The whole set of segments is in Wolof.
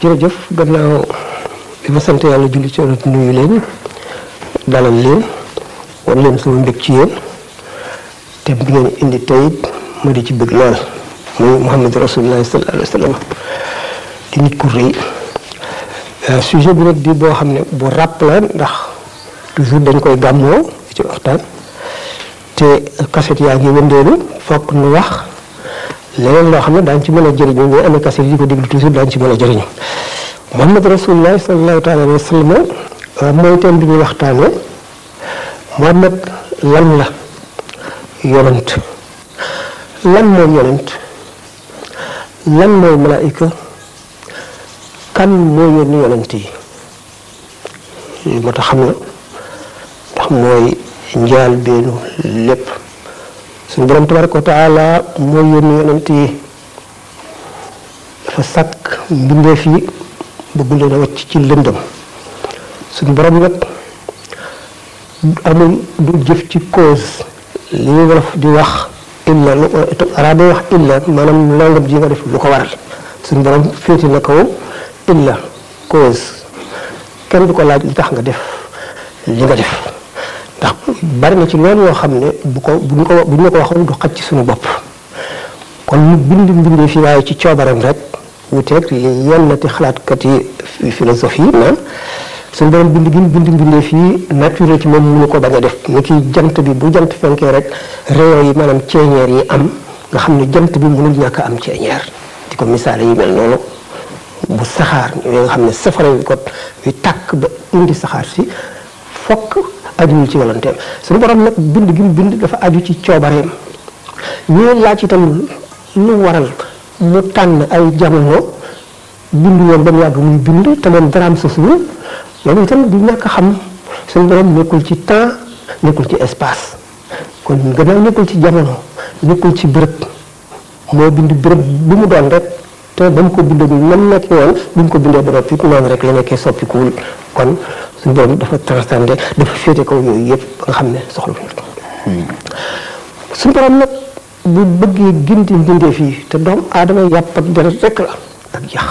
jërëjëf gannaaw bi ma sant yàlla julli ci yonent nuyu leen dalal leen wan leen sama mbég ci yéen te bi ngeen indi tey ma di ci bëgg lool muy Muhammad Rasulullah sallallahu alayhi wa sallam di nit ku rëy sujet bi nag di boo xam ne bu ràpp la ndax toujours dañ koy gàmmoo ci waxtaan te kaset yaa ngi wëndeelu fokk nu wax leneen loo xam ne daañu ci mën a jëriñu ñooy amee kaset yi ko déglu toujours daañu ci mën a jëriñu Muhammad Rasulullah sallallahu taala alayhi wa sallam mooy thème bi ñuy waxtaane Muhammad lan la yonent lan mooy yonent lan mooy malaayika kan mooy yónni yonent yi li moo tax xam na ndax mooy njaal beenu lépp suñu borom tabaraka wa taala mooy yónni yonent yi dafa sàkk mbindeef yi bëgg leen a wacc ci lëndëm suñu borom nag amul du jëf ci cause li ñu wolof di wax illa lu arabe wax illa maanaam nangam ji nga def lu ko waral suñu borom féeti na kaw illa cause kenn du ko laaj li tax nga def li nga def ndax bari na ci loolu yoo xam ne bu ñu ko waxoon du xaj ci suñu bopp kon ñu bindee fi waaye ci coobaram rek wuteeg li yenn ti xalaatkat yi philosophie naan suñu borom bindee fii nature ci moom mënu ko bañ a def ni ki jant bi bu jant fenkee rek rayon yi maanaam ceeñeer yi am nga xam ne jant bi mënul ñàkk am ceeñeer di ko misaale yi mel noonu bu saxaar ñoo nga xam ne safara wi ko wi tàkk ba indi saxaar si fokk ajuwul ci volontéem suñu borom nag bind dafa aju ci coobareem ñu laaj itam lu waral mu tànn ay jamono bind woon ba mu yàgg muy bind te moom daraam sosuwul loolu itam du ñàkk xam suñu borom nekkul ci temps nekkul ci espace kon gannaaw nekkul ci jamono nekkul ci bërëb moo bind bërëb bu mu doon rek te ba mu ko bindee nam nekk woon bi mu ko bindee ba noppi noonu rek la nekkee soppikuwul kon suñu borom dafa transcendé dafa féete kaw yooyu yëpp ba nga xam ne soxla suñu borom nag bu bëggee ginti mbindee fii te doomu aadama yàpp ak deret rek la ak yax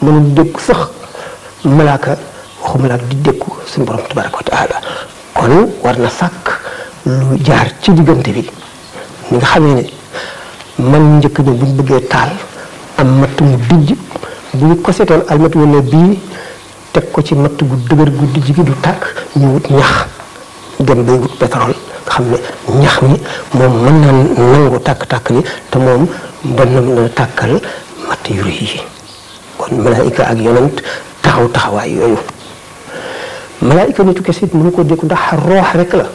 mënul dégg sax malaaka waxuma la di dékku suñu borom tabaraka wa taala kon war na sàkk lu jaar ci diggante bi ni nga xamee ne man njëkk ñi buñ bëggee taal am matt mu dijj bu ñu ko seetoon almat wala bii teg ko ci matt gu dëgër gu dijj gi du tàkk ñu wut ñax dem bay wut pétrole nga xam ne ñax mi moom mën na nangu tàkk-tàkk ni te moom mën na tàkkal matt yu rëy yi kon malaayika ak yonent taxawaay yooyu malaayika nitu kese it mënu ko dékku ndax roox rek la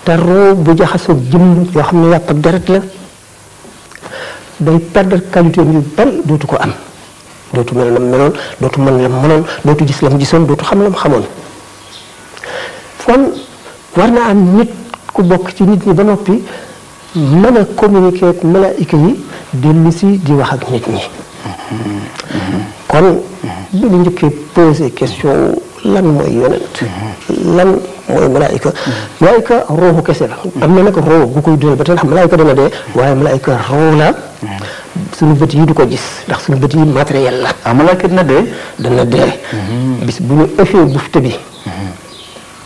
te roo bu jaxasoo jëmm yoo xam ne yàpp ak deret la day perdre qualité yu bari dootu ko am dootu mel na meloon dootu mën la mënoon dootu gis la mu gisoon dootu xam la mu xamoon kon war na am nit ku bokk ci nit ñi ba noppi mën a communiquer ak malaayika yi dellu si di wax ak nit ñi kon bi ñu njëkkee posé question lan mooy yonent lan mooy malaayika malaayika rooxu kese la am na nag roo gu koy dundal ba tey ndax malaayika dana dee waaye malaayika roo la suñu bët yi du ko gis ndax suñu bët yi matériel la malaayika dana dee bis bu ñu ëffee bufte bi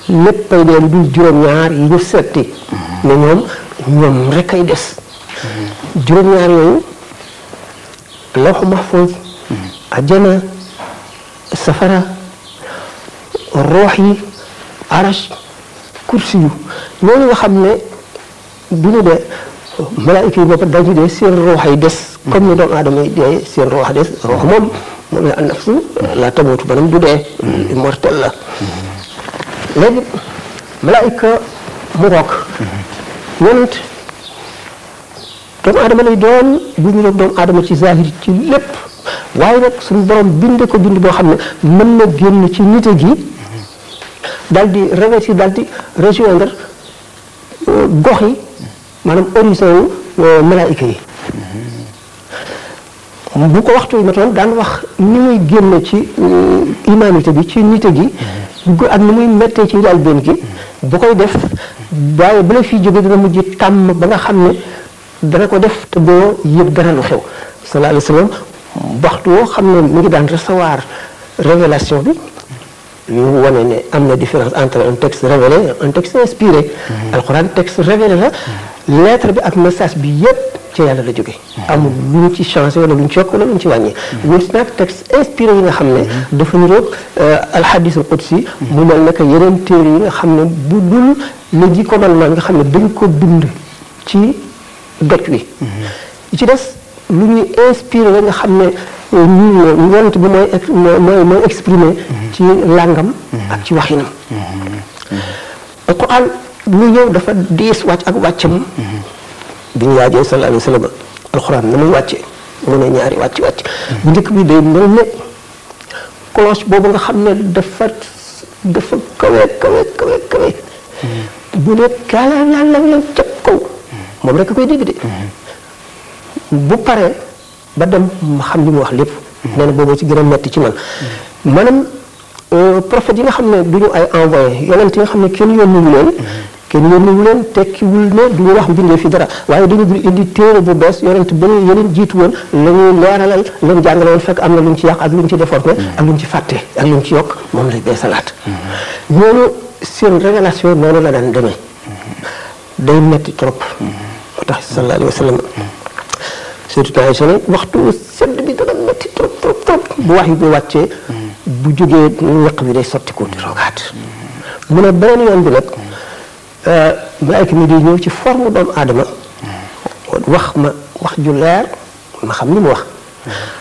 léppay dee lu dul juróom-ñaar yi ñu setti ne ñoom rek ay des juróom-ñaar yooyu lawhu mahfuz ajjana safara roox yi arash kursi yu ñooñu nga xam ne du ñu dee malaayika yi bopp dañu dee seen roox yi des comme ni doomu aadama yi dee seen roox des roox moom la an nafsu la tamutu banam du dee immortel la léegi malaayika mu roog yonent doomu aadama lay doon bu ñu doon doomu aadama ci zahir ci lépp waaye nag suñu borom binde ko bind boo xam ne mën na génn ci nite gi daal di revêtir daal di rejoindre gox yi maanaam horizon yu malaayika yi bu ko waxtu yi matoon daan wax ni muy génn ci humanité bi ci nite gi ak ni muy mettee ci daal benn gi bu koy def waaye bu la fiy jóge dina mujj tàmm ba nga xam ne dana ko def te boo yëg dara lu xew sallallahu alayhi wa sallam waxtu woo xam ne mu ngi daan recevoir révélation bi ñu wane ne am na différence entre un texte révélé et un texte inspiré. alxuraan texte révélé la lettre bi ak message bi yépp ci yàlla la jóge amul lu ñu ci changé wala lu ñu ci yokk wala lu ñu ci wàññi. ñun si nag texte inspiré yi nga xam ne dafa niroog alxadis al qudsi mu mel naka yeneen téere yi nga xam ne bu dul le 10 commandements nga xam ne dañ ko bind ci doj wi. ci des lu ñuy inspiré la nga xam ne ñu yonent bi mooy exprimé ci làngam ak ci waxinam. alquran lu ñëw dafa diis wàcc ak wàccam bi ñu waajee sallallahu alayhi wa sallam alquran na muy wàcce mu ne ñaari wàcc bu njëkk bi day mel ne cloche boobu nga xam ne dafa kawe bu ne kaala la ca kaw moom rek a koy dégg de bu paree ba dem ma xam li mu wax lépp nee na boobu ci gën a metti ci man maanaam prophète yi nga xam ne du ñu ay envoyé yonent yi nga xam ne kenn yónniwu leen tekkiwul ne du ñu wax mbindee fi dara waaye dañu bir indi téere bu bees yonent ba yeneen jiitu woon la ñuy leeralal leen jàngale woon fekk am na lu ñu ci yàq ak lu ñu ci déformé ak lu ñu ci fàtte ak lu ñu ci yokk moom lay beesalaat ñooñu seen révélation noonu la daan demee day metti trop moo tax sallallahu alayhi wa sallam surtout Aïcha ne waxtu sedd bi dana metti trop bu wax yi bu wàccee bu jógee ñaq bi day sotti ko di rogaat mu ne beneen yoon bi nag malaayka mi di ñëw ci forme doomu aadama wax ma wax ju leer ma xam li mu wax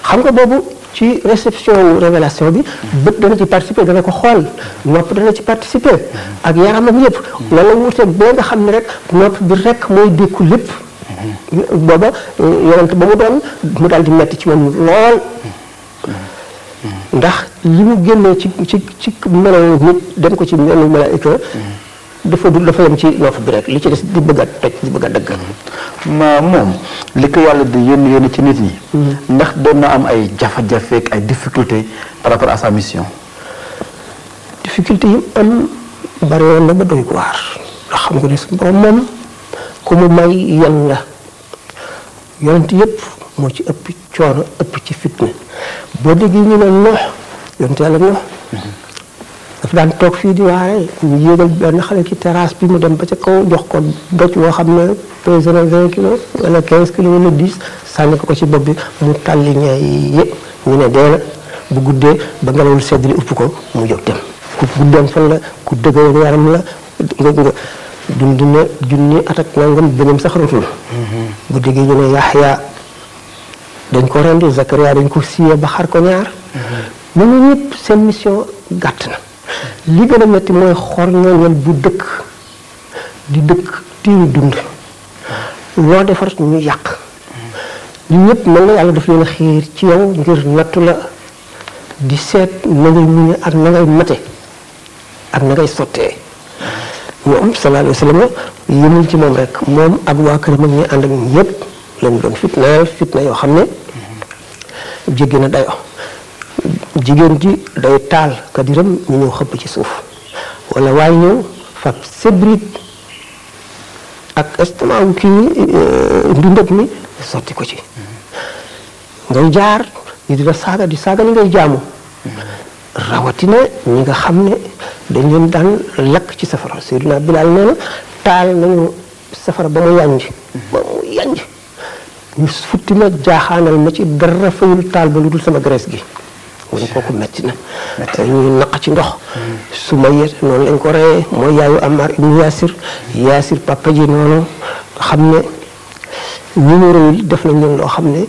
xam nga boobu ci réception révélation bi bët dana ci participer dana ko xool nopp dana ci participer ak yaramam yëpp wala wuuteeg boo nga xam ne rek nopp bi rek mooy dékku lépp booba yonent ba mu doon mu daal di metti ci moom lool ndax li mu génnee ci melo nit dem ko ci melu malaayika dafa yem ci nopp bi rek li ci des di bëgg a toj di bëgg a dëgg. moom li ko yàlla di yónni ci nit ñi. ndax doon na am ay jafe-jafe ak ay difficultés par rapport à sa mission. difficulté yi am bari woon na ba doy ko waar ndax xam nga ne su borom moom ku mu may yan la yonent yëpp moo ci ëpp coono ëpp ci fitna boo déggee ñu ne Nuux yonent yàlla Nuux dafa daan toog fii di waare ñu yéegal benn xale ci terrasse bi mu dem ba ca kaw jox ko doj woo xam ne pesé na 20 kilos wala 15 kilos wala 10 sànni ko ci bopp bi mu tàlli ñaay yëpp ñu ne dee na bu guddee ba ngelawul sedd li upp ko mu jóg dem ku guddeem fan la ku dëgër yaram la nga dund na junni at ak nangam beneen sax rotul bu déggee ñu ne Yaxya dañ ko rendi Zakaria dañ ko siyee ba xar ko ñaar ñooñu ñëpp seen mission gàtt na li gën a metti mooy xor ñooñu bu dëkk di dëkk tiiru dund loo defar ñu yàq li ñëpp mel na yàlla daf leen xiir ci yow ngir nattu la di seet na ngay muñe ak na ngay mate ak na ngay sottee ñoom sallallahu alayhi wa sallam yëmul ci moom rek moom ak waa këram ak ñi ànd ak ñëpp lañu doon fitna yoo xam ne jéggi na dayo jigéen ji day taal kadiram ñu ñëw xëpp ci suuf wala waaye ñëw fab sébrit ak estomac wu kii ndundëb mi sotti ko ci ngay jaar ñu di la saaga di saaga ni ngay jaamu rawatina ñi nga xam ne dañ leen daan lakk ci safara Seydina Bilaal nee na taal nañu safara ba mu yànj ñu futti ma jaaxaanal ma ci dara fayul taal ba lu dul sama graisse gi wala kooku metti na ñuy naq ci ndox su ma yet noonu lañ ko reyee mooy yaayu Ammar ibnu Yaasir papa ji noonu xam ne ñu mu réyul def nañ leen loo xam ne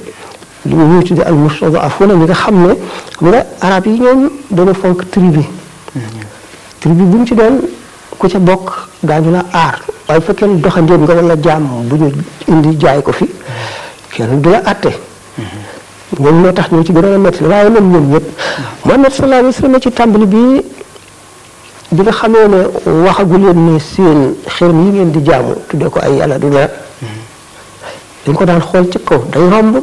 li ñuy tudde al mustad'afuuna ñi nga xam ne xam nga arab yi ñoom dañu fonk tribu bu ñu ci doon ku ca bokk daañu la aar waaye bu fekkee doxandéem nga wala jaam bu ñu indi jaay ko fi kenn du la àtte ñoom ñoo tax ñoo ci gën a métti waaye ñoom ñëpp Muhammad sallallahu alayhi wa sallam ci tàmbali bi nga xamee ne waxagu leen ne seen xërëm yi ngeen di jaamu tuddee ko ay yàlla du dara dañ ko daan xool ci kaw day romb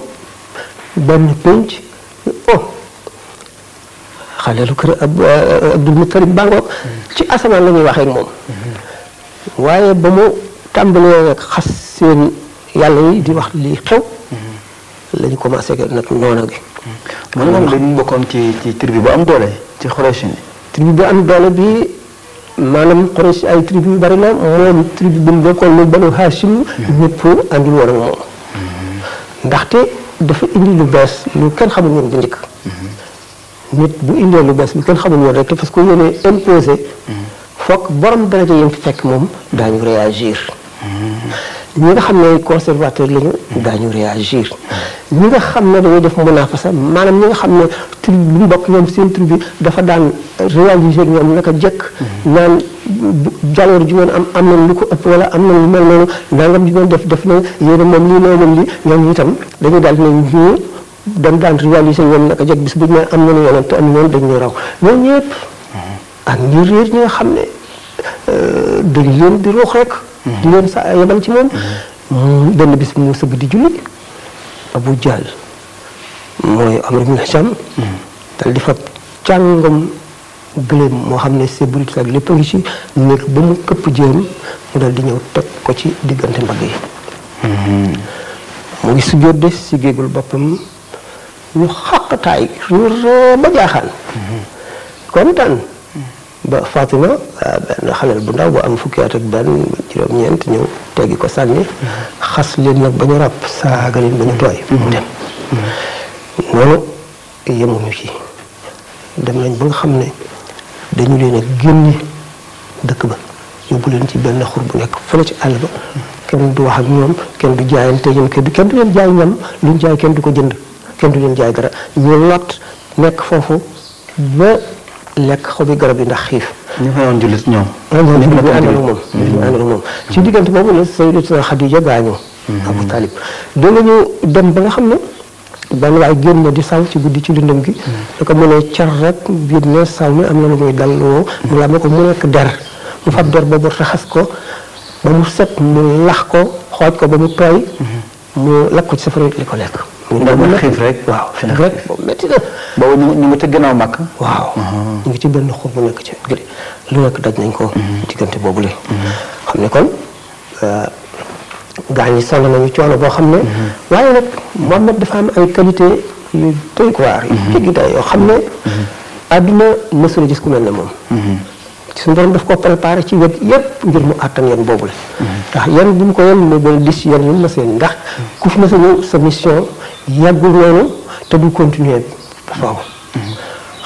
benn pénc xaleelu kër Abdul Muttalib bangoog ci asamaan la ñuy waxee ak moom waaye ba mu tàmbalee rek xas seen yàlla yi di wax lii xew lañu commencé nag noona gi mu ne moom dañu bokkoon ci tribu bu am doole ci Quraysh ni tribu bu am doole bi maanaam Quraysh ay tribu yu bari la moom tribu bi mu bokkoon muy Banu Hashim ñëpp àndul woon ak moom ndaxte dafa indi lu bees lu kenn xamul woon bu njëkk nit bu indee lu bees lu kenn xamul woon rek te parce que yéene imposé foog borom daraja yam fi fekk moom daañu réagir ñi nga xam ne conservateur lañu daañu réagir ñi nga xam ne dañuy def munafasa maanaam ñi nga xam ne tribu bu mu bokk ñoom seen tribu dafa daan réaliser ñoom naka jëkk naan jaloor ju ngeen am nañ lu ko ëpp wala am nañ lu mel noonu nangam ju ngeen def na yéen moom lii noonu li ñoom itam dañuy daal ne ñu dañ daan réaliser ñoom naka jëkk bis bu ñu am nañu yeneen te am noonu dañuy raw ñoom ñëpp ak ñi réer ñi nga xam ne dañ leen di ruux rek di leen sa yebal ci moom benn bis mu sëgg di julli Abu Jahl mooy Amr ibn Hisham dal di fab càngam gëléem moo xam ne sécurité ak lépp a ngi ci nekk ba mu këpp jéem mu dal di ñëw teg ko ci diggante mbagg yi mu ngi sujjóot de si géegul boppam ñu xaqataay ñu ree ba jaaxaan kontaan ba Fatima benn xaleel bu ndaw bu am fukki at ak benn juróom-ñeent ñëw teggi ko sànni xas leen nag ba ñu ràpp saaga leen ba ñu tooy mu dem noonu yemuñu ci dem nañ ba nga xam ne dañu leen a génne dëkk ba yóbbu leen ci benn xur bu nekk fële ci àll ba kenn du wax ak ñoom kenn du jaayante ñoom kenn du leen jaay ñam luñ jaay kenn du ko jënd kenn du leen jaay dara ñu lot nekk foofu ba lekk xobi garab yi ndax xiif. ñu fa yoon jullit ñoom. ñu àndal moom ci diggante boobu la Sayyidatuna Xadija gaañoo. Abu Talib danañu dem ba nga xam ne benn waay génn di saw ci guddi ci lëndëm gi. da ko mënee car rek biir ne saw mi am na lu muy dal woo mu la ma ko mu nekk der mu fab der boobu raxas ko ba mu set mu lax ko xooj ko ba mu tooy. mu lakk ko ci safara li ko lekk. ndax mu xiif rek. waaw xiif rek boobu métti na. boobu ñu ngi ca gannaaw màkk. waaw ñu ngi ci benn xur bu nekk ci gële lu nekk daj nañ ko. diggante boobu la. xam ne kon gaañ yi sonn nañu coono boo xam ne. waaye nag Muhammad dafa am ay qualité yu doy waar. yu jéggi day yoo xam ne. àdduna mësula gis ku mel ne moom. suñu borom daf ko préparé ci wet yépp ngir mu àttan yan boobu la. ndax yan bu mu ko yan moo gën a dis yan yu ma seen ndax ku fi ma sa ñëw sa mission yàggul noonu te du continuer ba faaw.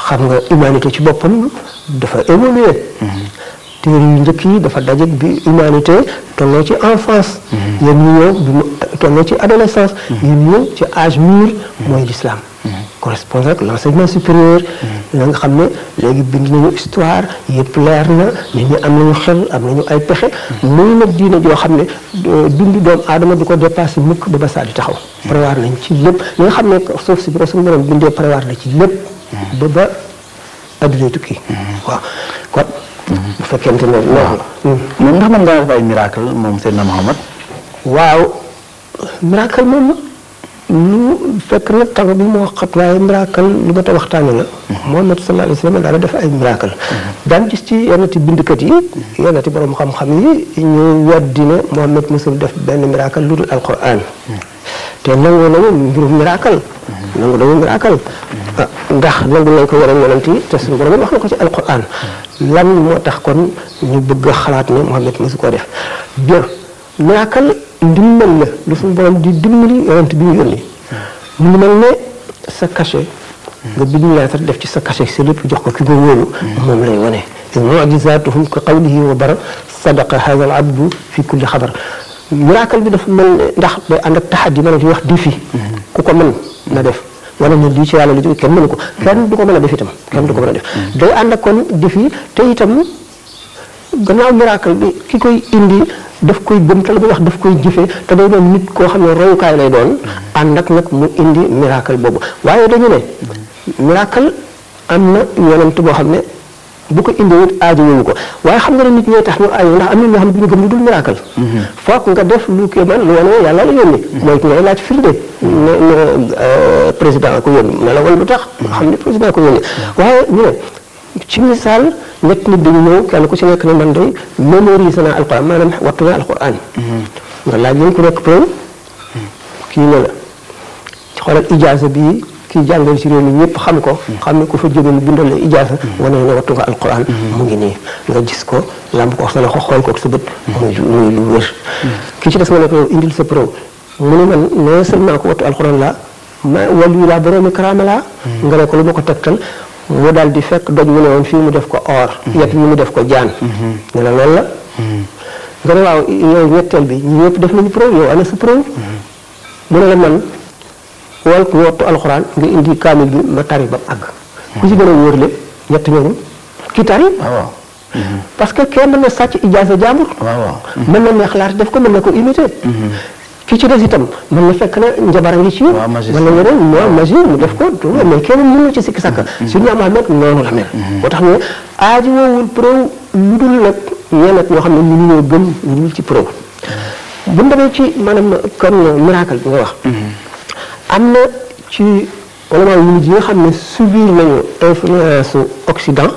xam nga humanité ci boppam dafa évoluer téere yu njëkk yi dafa daje bi humanité tolloo ci enfance. yéen ñu ñëw bi mu tolloo ci adolescence. yéen ñëw ci âge mûr mooy l'islam. correspond ak l'enseignement supérieur. la nga xam ne léegi bind nañu histoire yëpp leer na nit ñi am nañu xel am nañu ay pexe. muy nag diine joo xam ne dundu doomu aadama du ko dépassé mukk ba saa di taxaw. prévoir nañ ci lépp li nga xam ne suuf si bi suñu borom bindee prévoir na ci lépp. ba adduna tukki. waaw kon bu fekkente ne noonu. moom ndax mën ngaa def ay miracle moom Seydina Muhammad. waaw miracle moom. lu fekk na temps bi moo xat waaye miracle lu ma ta waxtaane la Muhammad sallallahu alayhi wa sallam daal def ay miracle daan gis ci yenn ti bindkat yi yenn ti borom xam-xam yi ñu weddi ne Muhammad mosul def benn miracle lu dul alquran te nangu nañu mbirum miracle nangu nañu miracle ndax nangu nañ ko yeneen yonent yi te suñu borom wax na ko ci alquran lan moo tax kon ñu bëgg a xalaat ne Muhammad mosu koo def bien miracle ndimbal la lu suñu borom di dimbali yonent bi ñu yónni mu ngi mel ne sa cachet nga bind lettre def ci sa cachet sa lépp jox ko ki nga wóolu moom lay wane mu'jizatuhum ka qawlihi wa bara sadaqa hadha al abdu fi kulli xabar miracle bi dafa mel ne ndax day ànd ak taxaddi ma ne di wax défi ku ko mën na def wala ne lii ci yàlla la jóge kenn mënu ko kenn du ko mën a def itam kenn du ko mën a def day ànd ak kon défi te itam gannaaw miracle bi ki koy indi daf koy gëm te la muy wax daf koy jëfee te day doon nit koo xam ne royukaay lay doon ànd ak nag mu indi miracle boobu waaye dañu ne miracle am na yonent boo xam ne bu ko indi wut aajo ñu ko waaye xam nga ne nit ñooy tax ñu aajo ndax am na ñoo xam ne du ñu gëm lu dul miracle foog nga def lu kii man lu wane yàlla la yónni mooy ki ngay laaj firnde ne président ko yónni ne la wala lu tax xam ne président ko yónni waaye ñu ne ci misaal ñett nit dañu ñëw kenn ku ci nekk ne man day mémorise naa alquran maanaam wattu naa alquran nga laaj leen ku nekk preuve kii ne la xoolal ijaasa bi kii jàngale ci réew mi ñëpp xam ko xam ne ku fa jóge mu bindal la ijaasa wane ne wattu nga alquran mu ngi nii nga gis ko lamb ko sa loxo xool ko sa bët muy lu wér ki ci des nga ne ko indil sa preuve mu ne man non seulement ko wattu alquran la ma wàllu laa boroomi karaama laa nga ne ko lu ma ko tegtal mu daal di fekk doj mu ne woon fii mu def ko or yet yi mu def ko jaan ne la loolu la nga ne waaw yow ñetteel bi ñu ñëpp def nañu preuve yow ana sa preuve mu ne la man wal ku wattu alxuraan nga indi kaamil bi ma tari ba àgg ku ci gën a wóorle ñett ñooñu ki tari parce que kenn mën na sàcc ijaasa jaambur mën na neexlaat def ko mën na ko imiter ki ci des itam mën na fekk na njabara ngi ci wala yeneen moo magie mu def ko mais kenn mën na ci sikki sàkk suñu Muhammad noonu la mel moo tax ne aaji woowul preuve lu dul nag ñeneen ñoo xam ne ñu ñoo gëm lu dul ci preuve bu ñu demee ci maanaam kon miracle bi nga wax am na ci wala yi nga xam ne subir nañu influence Occident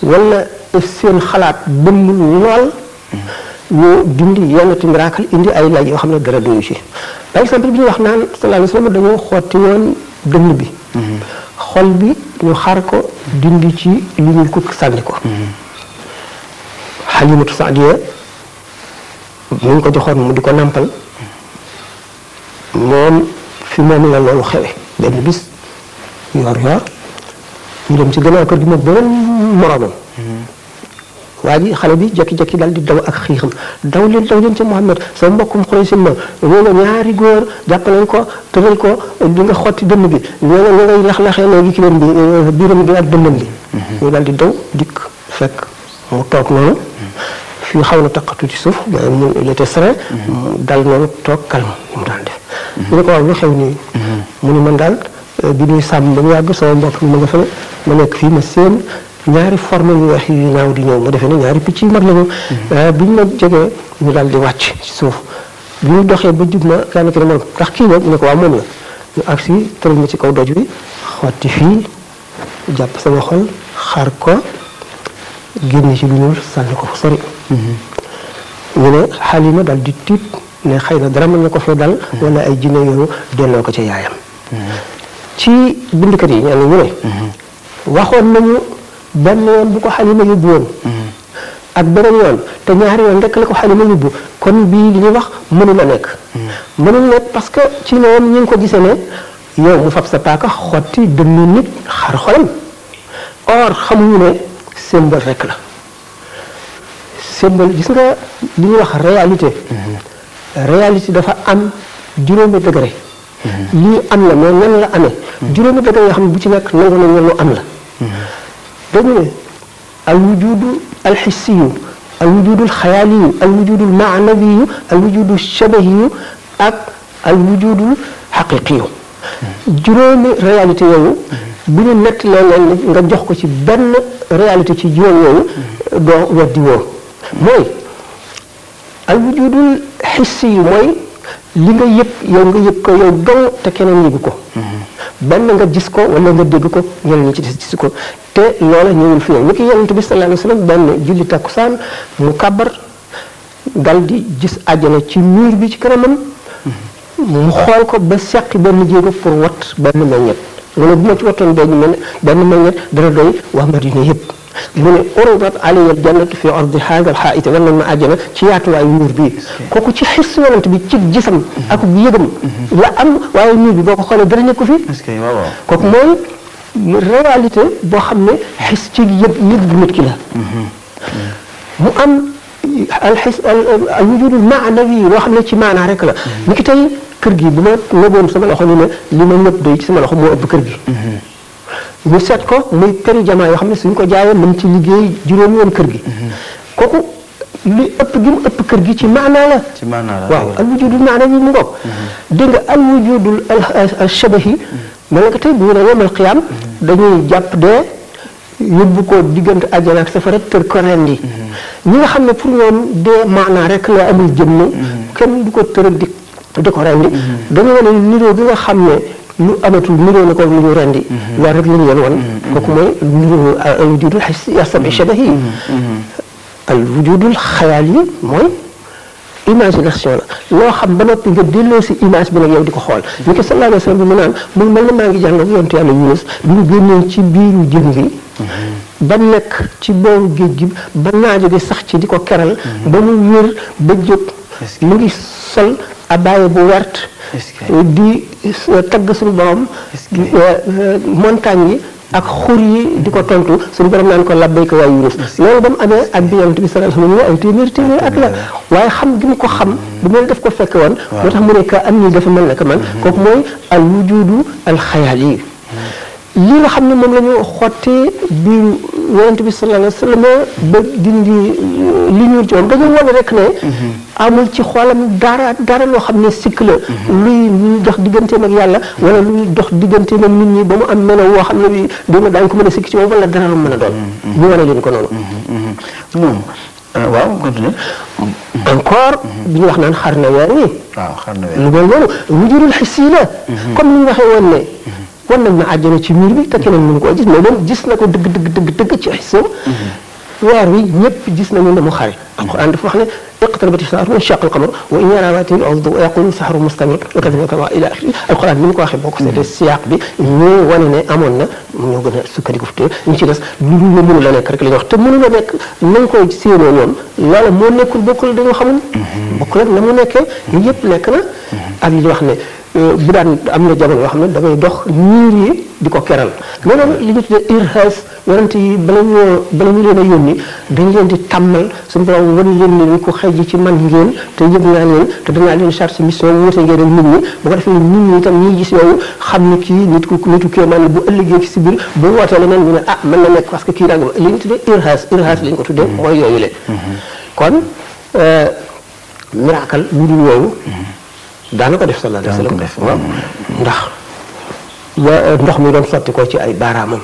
wala seen xalaat bënnul lool ñu dindi yenn ti miracle indi ay laaj yoo xam ne dara duñu ci par exemple bi ñu wax naan sallallahu alayhi wa sallam dañoo xotti woon dënn bi xol bi ñu xar ko dindi ci lu ñu ko sànni ko Halimatu Saadiya mu ngi ko joxoon mu di ko nampal moom fi moom la loolu xewe benn bis yor ñu dem ci gannaaw kër gi moom beneen moroomam waa ji xale bi jekki-jekki daal di daw ak xiixam daw leen ci Muhammad sa mbokkum Xuraysh ma ñoo ñaari góor jàppaleñ ko tëral ko di nga xotti dënn bi ñoo ngay lax-laxee léegi ki leen bi biiram bi ak dënnam bi ñu daal di daw dikk fekk mu toog noonu fii xaw na taqatu ci suuf mais mu il était serein dal noonu toog calme mu daan def ñu ne ko waaw lu xew nii mu ni man daal bi ñuy sàmm ba mu yàgg sama mbokk mi ma nga fële ma nekk fii ma seen ñaari forme yu weex yu naaw di ñëw ma defee ne ñaari picc yu mag la ñu bi ñu ma jegee ñu daal di wàcc ci suuf bi ñu doxee ba jub ma kenn ki ne ma ndax kii nag ñu ne ko waaw moom la ñu agsi tëral ma ci kaw doj bi xotti fii jàpp sama xol xar ko génne ci lu ñuul sànni ko sori ñu ne Halima daal di tiit ne xëy na dara mën na ko fee dal wala ay jinne yooyu delloo ko ca yaayam ci bindkat yi ñaan ñu ne waxoon nañu benn yoon bu ko Halima yóbbu woon ak beneen yoon te ñaari yoon rek la ko Halima yóbbu kon bii li ñuy wax mënul a nekk mënul nekk parce que ci noonu ñu ngi ko gisee ne yow mu fab sa paaka xotti dënnu nit xar xolam or xamuñu ne symbole rek la symbole gis nga li ñuy wax réalité dafa am juróomi degré lii am la mais nan la amee juróomi degré yoo xam ne bu ci nekk nangu nañ lu am la dañu ne al wujudu al xissiyu al wujudu al xayaaliyu al wujudu al maanawiyu al wujudu al shabahiyu ak al wujudu al xaqiqiyu juróomi réalité yooyu bu ñu nett leen nga jox ko ci benn réalité ci juróom yooyu doo weddi woo mooy al wujudul xissiyu mooy li nga yëg ko yow dong te keneen yëgu ko benn nga gis ko wala nga dégg ko ñeneen ñi ci des gis ko te loola ñëwul fi yow ñu ki yonent bi sallallahu alayhi wa sallam benn julli takkusaan mu kàbbar dal di gis àjjana ci miir bi ci kanamam mu xool ko ba seqi benn jéego pour wat benn meññet mu ne bu ma ci wattoon benn meññet dana doy waa Madina yëpp mu ne uridat alayya al-jannatu fi ardi haadha al-haa'it wan nañ ma àjjana ci yaatuwaayu miir bii kooku ci xis yonent bi ci gisam ak yëgam la am waaye miir bi boo ko xoolee dara nekku fi kooku mooy réalité boo xam ne xis ci yëg bu nit ki la mu am al-xis al-wujud al-ma'nawi loo xam ne ci maanaa rek la ni ki tey kër gi bu ma nëboon sama loxo ni ne li ma ñëpp doy ci sama loxo moo ëpp kër gi ñu seet ko muy këri jamaa yoo xam ne suñ ko jaayee mën ci liggéey juróomi woon kër gi kooku li ëpp gi mu ëpp kër gi ci maanaa la waaw al wujudul maana bi mu ngoog dégg nga al wujudul al shabahi mel na ko tey bu ñu ne yomal xiyaam dañuy jàpp dee yóbbu ko diggante àjjana ak safara tër ko rendi ñi nga xam ne pour ñoom dee maanaa rek la amul jëmm kenn du ko tëral di ko rendi dañu wane niroo gi nga xam ne lu amatul niroo na ko lu ñu rendi loolu rek la ñu leen wan kooku mooy niroo al wujudul xissi shabahi al wujudul xayaali mooy imagination la loo xam ba noppi nga delloo si image bi nag yow di ko xool ni ko sallallahu alayhi wa sallam bi mu naan mu mel na maa ngi jàng ak yontu yàlla Yunus bi ñu génnee ci biiru jën gi ba nekk ci booru géej gi ba naajo di sax ci di ko keral ba mu wér ba jóg mu ngi sol abaaye bu wert di tagg suñu borom montagne yi ak xur yi di ko tontu suñu borom naan ko labbayka yaa Yunus loolu ba mu amee ak bi yonent bi sallallahu alayhi wa sallam ay téeméeri at la waaye xam gi mu ko xam bu mel daf ko fekk woon moo tax mu ne ka am nii dafa mel ne que man kooku mooy al wujudu al xayaal yi li nga xam ne moom la ñu xottee biiru yonent bi sallallahu alayhi wa sallam ba dindi li ñuul ci moom dañu wane rek ne amul ci xoolam dara loo xam ne sikk la luy dox digganteem ak yàlla wala luy dox digganteem ak nit ñi ba mu am melo woo xam ne bi dina daañu ko mën a sikk ci moom wala dara lu mën a doon ñu wane leen ko noonu moom waaw continue encore bi ñu wax naan xar na weer wi waaw xar na weer lu mel noonu wujudul xissi la comme ni ñu waxee woon ne wan nañ ma àjjana ci miir bi te keneen mënu koo gis mais moom gis na ko dëgg ci xisam weer wi ñëpp gis nañu ne mu xare alquran dafa wax ne iqtarabati saa'atu wanshaqa al-qamar wa in yaraa aayatin yu'ridu wa yaqulu sihru mustamir wa kadhalika ila axiri alquran ni mu ko waxee boo ko seetee siyaaq bi ñu wane ne amoon na ñoo gën a sukkandiku fi te ñu ci des lu dul mënu la nekk rek la ñuy wax te mënu la nekk nañ koy séenoo ñoom loola moo nekkul bokkul dañoo xamul bokkul ak na mu nekkee yëpp nekk na ak li wax ne bu daan am na jamono yoo xam ne da ngay dox niir yi di ko keral loolu li ñu tuddee irhas yonent yi bala ñu leen a yónni dañ leen di tàmmal suñu borom wan leen ne ni ko xëy ji ci man ngeen te yëg naa leen te danaa leen charge mission wuute ngeen ak nit ñi bu ko defee nit ñi itam ñiy gis yooyu xam ne kii nitu kéemaan la bu ëllëgee ci si biir bu wootee leneen ñu ne ah mën na nekk parce que kii nangam li ñu tuddee irhas lañ ko tuddee mooy yooyu le kon miracle lu dul yooyu daana ko def sallallahu alayhi wa sallam ndax ndox mi doon sotti ko ci ay baaraamam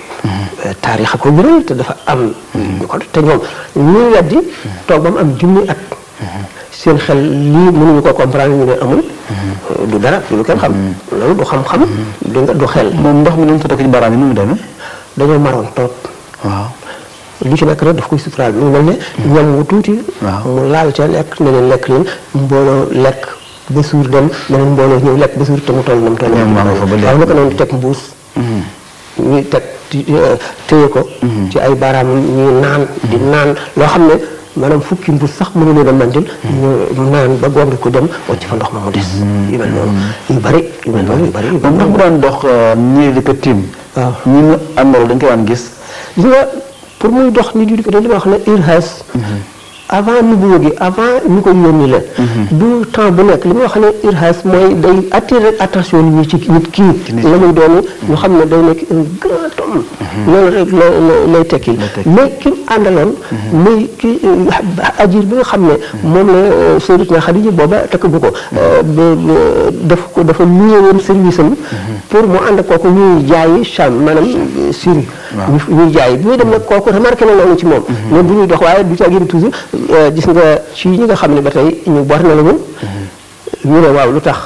taarix a ko biral te dafa am ñu ko te ñoom ñuy weddi toog ba mu am junni at seen xel lii mënuñu ko comprendre ñu ne amul du dara du lu kenn xam loolu du xam-xam du xel moom ndox mi doon sotti ko ci baaraam yi nu mu demee dañoo maroon toog waaw lu ci nekk rek daf koy suturaal bi mu mel ne ñam wu tuuti mu laal ca lekk ne leen lekk leen mbooloo lekk ba suur dem meneen mbooloo ñëw lekk ba suur te mu toll na mu toll waaw naka noonu teg mbuus ñuy teg téye ko ci ay baaraam ñuy naan di naan loo xam ne maanaam fukki mbuus sax mënu leen a mandil ñu naan ba gongi ko dem wacc fa ndox ma mu des yu mel noonu yu bari moom ndax mu daan dox ñii di ko tiim waaw ñi mu àndal dañ koy daan gis nga pour muy dox nit yi di ko li ma wax ne irhas avant nubuwa gi avant ñu ko yónni la du temps bu nekk li ma wax ne irhas mooy day attirer attention nit ñi ci nit kii la muy doon ñu xam ne day nekk un grand homme loolu rek lay tekki mais ki àndaloon muy ki ajir bi nga xam ne moom la Sayyidatuna Xadija booba takkagu ko dafa lié woon service am pour mu ànd kooku ñuy jaayi Cham maanaam Syrie ñuy jaayi bi muy dem nag kooku remarqué na loolu ci moom mais bu ñuy dox waaye du ca gën toujours gis nga ci ñi nga xam ne ba tey ñu bor na la ñu ne waaw lu tax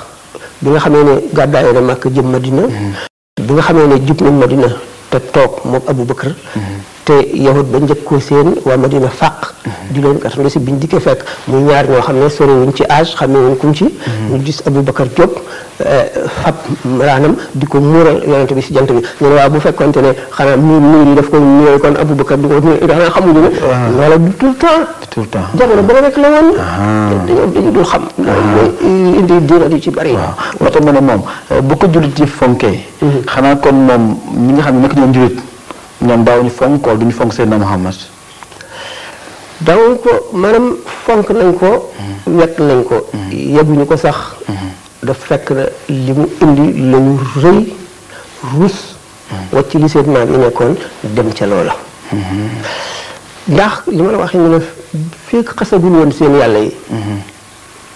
bi nga xamee ne gàddaay na Makka jëm Madina bi nga xamee ne jub nañ Madina te toog moom Abu Bakar te yahut ba njëkk ko seen waa Madina fàq di leen gàttandu si biñ dikkee fekk muy ñaar ñoo xam ne sori wuñ ci âge xam ne wuñ kum ci ñu gis Abu Bakar jóg fab raanam di ko muural yonente bi si jant bi ñu ne waaw bu fekkonte ne xanaa miir yi daf ko ñëwee kon Abu Bakar di ko xanaa xamuñu ne loola du tout le temps jamono ba rek la woon dañu dul xam mooy indi diina di ci bari moo tax ma ne moom bu ko jullit ci fonkee xanaa kon moom ñi nga xam ne nekk ñoom jullit ñoom daawuñu fonk wala duñu fonk Seydina Muhammad daawuñu ko maanaam fonk nañ ko wekk nañ ko yebuñu ko sax daf fekk na li mu indi lañu rëy rus wacc li seen maam yi nekkoon dem ca loola ndax li ma la waxee ñu ne fekk xasagul woon seen yàlla yi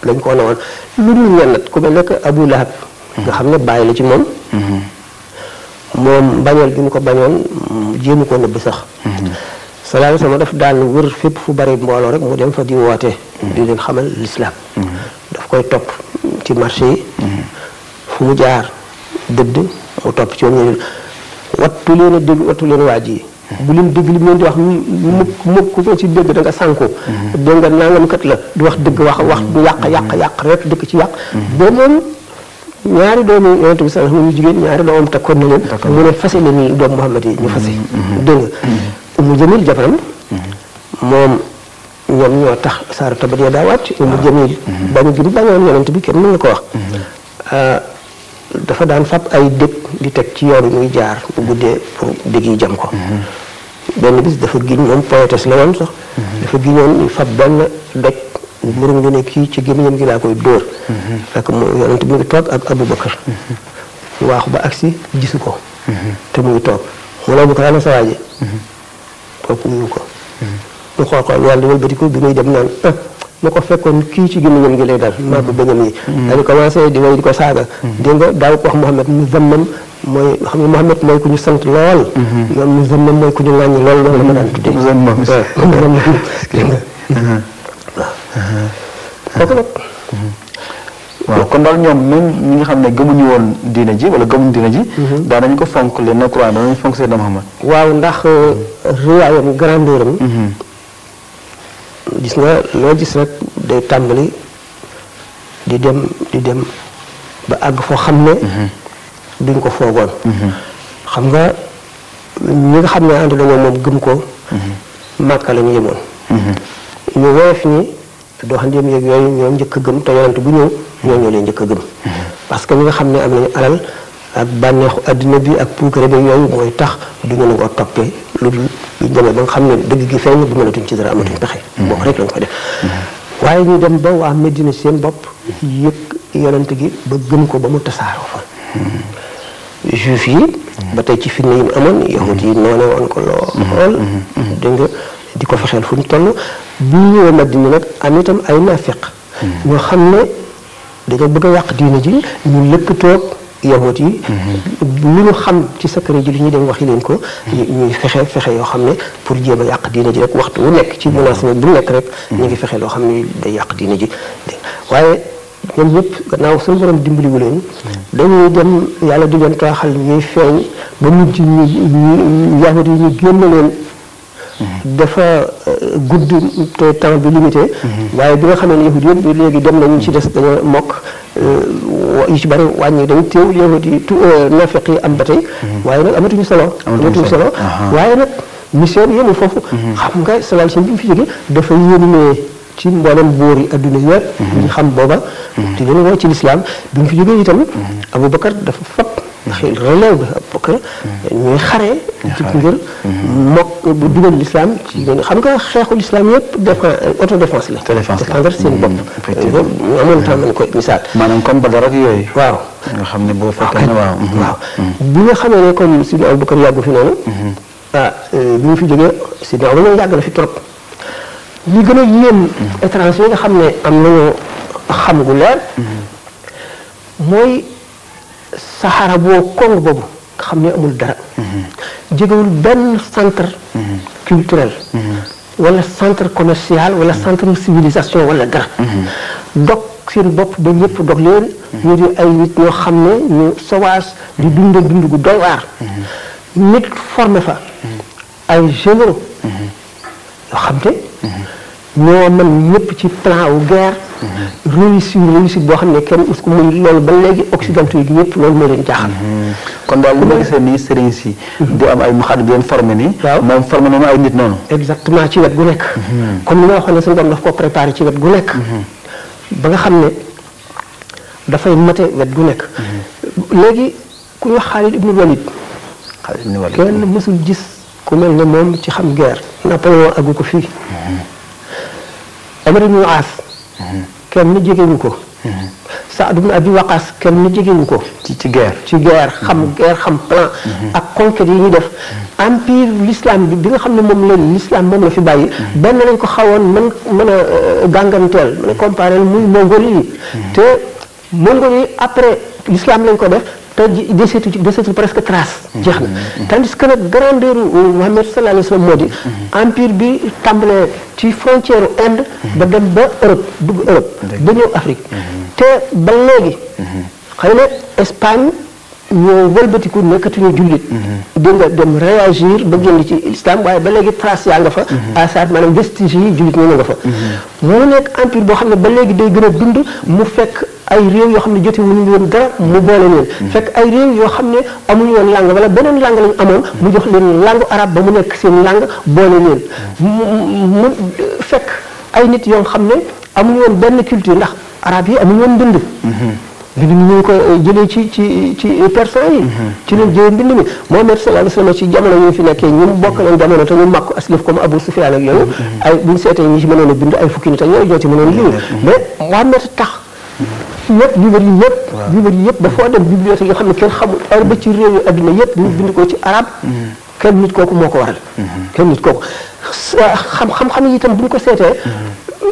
dañ ko ne woon lu dul ñennat ku mel nekk Abu Lahab nga xam ne bàyyi la ci moom moom bañoon bi mu ko bañoon jéemu ko nëbb sax sallallahu alayhi wa sallam daf daan wër fépp fu bari mbooloo rek mu dem fa di woote di leen xamal l'islam daf koy topp ci marché yi fu mu jaar dëdd mu topp ci woon ñu wattu leen a dégg wattu leen waaj yi bu leen dégg li mu leen di wax mukk ku ko ci dégg da nga sànku dégg nga nangam kat la du wax dëgg wax du yàq rek dëkk ci yàq ba moom ñaari doomu yonent bi sallallahu alayhi wasallam yu jigéen ñaari doomam takkoon na leen mu ne fase leen doomu Muhammad yi ñu fase dégg nga Umu Jamil jabaram moom ñoom ñoo tax saara tabat ya daa wàcc Umu Jamil bañu gi bañoon yonent bi kenn mën na ko wax dafa daan fab ay dëkk di teg ci yoon muy jaar bu guddee pour dëgg yi jam ko benn bis dafa giñ moom poétesse la woon sax dafa giñoon fab benn doj murum ngi ne kii ci gémmiñam gi laa koy dóor fekk mu yonent bi ngi toog ak Abubakar waaxu ba agsi gisu ko te mu ngi toog mu ne Abubakar ana sa waaji toog nuyu ko mu xool xool yàlla wëlbati ko bi muy dem naan mu ko fekkoon kii ci gémmiñam gi lay dal maa bu bëggam yi dañu commencé di way di ko saaga dégg nga daaw ko wax Muhammad mu zammam mooy xam nga Muhammad mooy ku ñu sant lool ñoom mu zammam mooy ku ñu ŋàññi lool loolu la ma daan tuddee dégg nga kooku nag waaw kon daal ñoom même ñi nga xam ne gëmuñu woon diina ji wala gëmuñu diina ji daanañu ko fonk les non-croyants daanañu fonk Seydina Muhammad waaw ndax réyaayam grandeur am gis nga loo gis rek day tàmbali di dem ba àgg foo xam ne duñ ko foogoon xam nga ñi nga xam ne ànd na moom gëm ko Màkka la ñu yemoon ñu woyof ñi doxandéem yeeg yooyu ñoo njëkk a gëm te yonent bu ñëw ñoo leen njëkk a gëm parce que ñi nga xam ne am nañu alal ak bànneexu adduna bi ak puukare bi yooyu mooy tax du ñu nangoo toppee lu dul ñu demee ba nga xam ne dëgg gi feeñ bu mënatuñ ci dara amatuñ pexe boobu rek lañ ko def waaye ñu dem ba waa Medina seen bopp yëg yonent gi ba gëm ko ba mu tasaaroo fa juif yi ba tey ci fitna yi mu amoon yahut yi noone woon ko lool dégg nga di ko fexeel fu ñu toll bi ñu ñëwee Madina nag am itam ay naafiq ñoo xam ne dañoo bëgg a yàq diine ji ñu lëkkatoog yahut yi lu ñu xam ci secret ji li ñuy dem waxi leen ko ñuy fexe yoo xam ne pour jéem a yàq diine ji rek waxtu wu nekk ci menace bu nekk rek ñu ngi fexe loo xam ne day yàq diine ji waaye ñoom ñëpp gannaaw suñu borom dimbaliwu leen dañuy dem yàlla di leen tooxal ñuy feeñ ba mujj ñu yahut yi ñu génn leen dafa gudd te temps bi limité waaye bi nga xam ne yahud yëpp léegi dem nañu ci des dañoo mokk yu ci bari wàññi dañu teewul yahud yi naafeq yi am ba tey waaye nag amatuñu solo waaye nag mission bi yému foofu xam nga salal seen bi mu fi jóge dafa yéene ci mboolem buur yi adduna yëpp ñu xam booba di leen woo ci lislaam bi mu fi jógee itam Abubakar dafa fab xëy relève bi Abubakar ñuy xare ci ngir mokk bu dugal l'islam ci xam nga xeexu l'islam yëpp autodéfense la défendre seen bopp amoon temps nañ koy misaal maanaam comme Badar ak yooyu waaw nga xam ne boo fekkee ne waaw bi nga xamee ne comme Sidna Abubakar yàggu fi noonu bi ñu fi jógee Sidna Abubakar yàgg na fi trop li gën a yéem étranger yi nga xam ne am nañu xam gu leer mooy Sahara boo Congo boobu nga xam ne amul dara jegewul benn centre culturel wala centre commercial wala centre civilisation wala dara dog seen bopp ba ñëpp dog leen ñu di ay nit ñoo xam ne ñu sauvage di dund gu doy waar nit formé fa ay généraux yoo xam ne ñoo mën ñëpp ci plan wu guerre réussite boo xam ne kenn us ko muy loolu ba léegi occidentaux yi ñëpp loolu moo leen jaaxal kon daal li ma gisee nii sëriñ si di am ay muxaddam di leen formé nii waaw moom formé noonu ay nit noonu exactement ci wet gu nekk comme ni nga waxoon ne suñu borom daf ko préparé ci wet gu nekk ba nga xam ne dafay mate wet gu nekk léegi ku ñu wax Xaalid ibnu Walid kenn mësul gis ku mel ne moom ci xam guerre Napoléon agu ko fii Amar ibnu Aas kenn jegewuñu ko Saad ibn Abi Waqas kenn jegewuñu ko ci guerre xam plan ak conquête yi ñu def empire l'islam bi nga xam ne moom leen l'islam moom la fi bàyyi benn lañ ko xawoon mën a gànganteel mën a comparé muy Mongolie yi te Mongolie yi après l'islam lañ ko def te desetul presque trace jeex na tandis que nag grandeur Muhammad sallallahu alayhi wa sallam moo di empire bi tàmbalee ci frontière Inde ba dem ba Europe dugg Europe ba ñëw Afrique te ba léegi xëy na Espagne ñoo wëlbatiku nekkatuñu jullit. dégg nga dem réagir ba génn ci islam waaye ba léegi trace yaa nga fa. asar maanaam vestige yi jullit ñoo nga fa. mu nekk empire boo xam ne ba léegi day gën a dund mu fekk ay réew yoo xam ne jote wuñu woon dara mu boole leen. fekk ay réew yoo xam ne amuñu woon langue wala beneen langue lañu amoon mu jox leen langue arabe ba mu nekk seen langue boole leen mu fekk ay nit yoo xam ne amuñu woon benn culture ndax arabe yi amuñu woon mbind. mbind mi ñu ngi ko jëlee ci persan yi. ci lañ jëlee mbind mi Muhammad sallallahu alayhi wasallam ci jamono yi fi nekkee ñun bokk nañ jamono te ñu màkk aslif comme Abu Sufyan ak yooyu. ay bu ñu seetee ñi ci mënoon a bind ay fukki nit ak yooyu ñoo ci mënoon a bind. mais Muhammad tax yëpp livre yi yëpp dafoo dem bibliothèque yoo xam ne kenn xamul heure ba ci réew yu adduna yëpp ñu bind ko ci arabe. kenn nit kooku moo ko waral. kenn nit kooku xam-xam yi itam bu ñu ko seetee.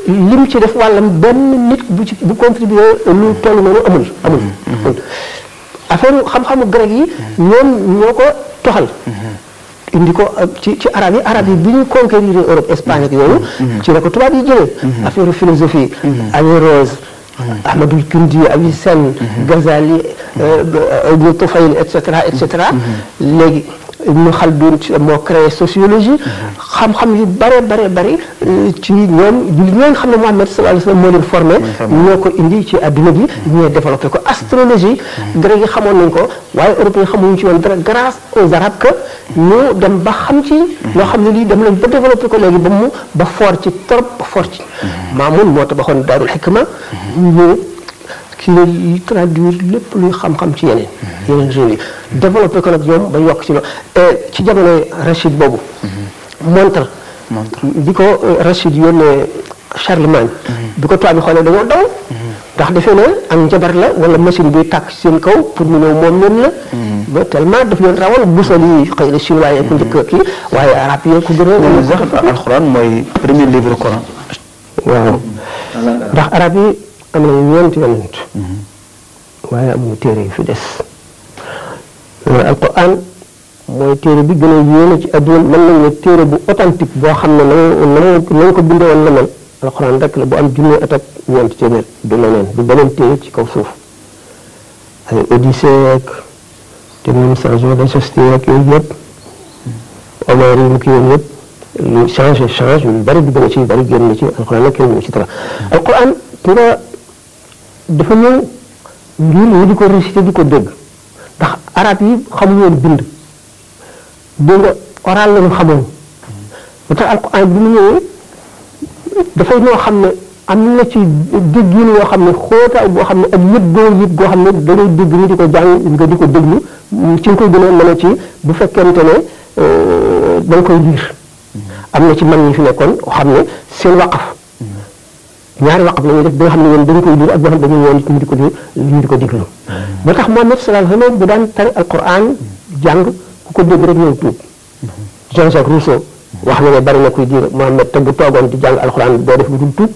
lim ci def wàllam benn nit bu contribuer lu toll noonu amul affaire xam-xamu grec yi ñoom ñoo ko toxal indi ko ci arab yi bi ñu conquérir Europe Espagne ak yooyu ci la ko tubaab yi jëlee affaire philosophie Averroès Ahmadul Kindi Avicenne Ghazali Ibn Tufayl et cetera léegi Ibn Khaldun moo créé sociologie xam-xam yu bare ci ñoom julli ñoo xam ne Muhammad sallallahu alayhi wasallam moo leen formé ñoo ko indi ci adduna bi ñoo développé ko astrologie grec yi xamoon nañ ko waaye européen xamuñu ci woon dara grâce aux arabes que ñu dem ba xam ci loo xam ne lii dem lañ ba développé ko léegi ba fort ci trop ba fort ci Maamun moo tabaxoon Daarul Hikma ñu kii la traduire lépp luy xam-xam ci yeneen réew yi développé ko nag ñoom ba yokk ci ci jamonoy Rachid boobu montre bi ko Rachid yónnee Charlemagne bi ko tubaab bi xoolee dañoo daw ndax defee ne ak njabar la wala machine bi tàkk seen kaw pour mu ñëw moom leen la ba tellement daf leen rawal busol yi xëy na chinois yi ko njëkk kii waaye arab yi ko gën a sax alxuraan mooy premier livre Coran waaw ndax arab yi am nañu ñeenti yonent waaye amuñu téere yu fi des alquran mooy téere bi gën a yéene ci adduna mën nañu ne téere bu authentique boo xam ne nañ ko bindee woon la mel alquran rek la bu am junne at ak ñeenti téeméer du leneen du beneen téere ci kaw suuf ay Odyssée ak te même Saint-Jean de Shakespeare ak yooyu yëpp Homère yi mu kii yoon yëpp lu change yu bari dugg na ci yu bari génn na ci alquran nag kenn mu ci dara alquran nga dafa ñëw ngir ñu di ko réciter di ko dégg ndax arab yi xamuñu woon bind dégg nga oral la ñu xamoon ba tax alquran bi mu ñëwee dafay ñoo xam ne am na ci déggin yoo xam ne xóotaay boo xam ne ak yëpp goo xam ne da ngay dégg ñu di ko jàng nga di ko déglu ci nga koy gën a mën a ci bu fekkente ne da nga koy liir am na ci mag ñi fi nekkoon xam ne seen waqaf ñaari waqaf la ñuy def ba nga xam ne woon dañu koy liir ak boo xam ne dañuy woon ñu di ko liir ñu di ko déglu ba tax Muhammad sallallahu alayhi wa sallam bu daan tari alquran jàng ku ko dégg rek ñëw tuub Jean-Jacques Rousseau wax na ne bari na kuy diir Muhammad te bu toogoon di jàng alquran doo def lu dul tuub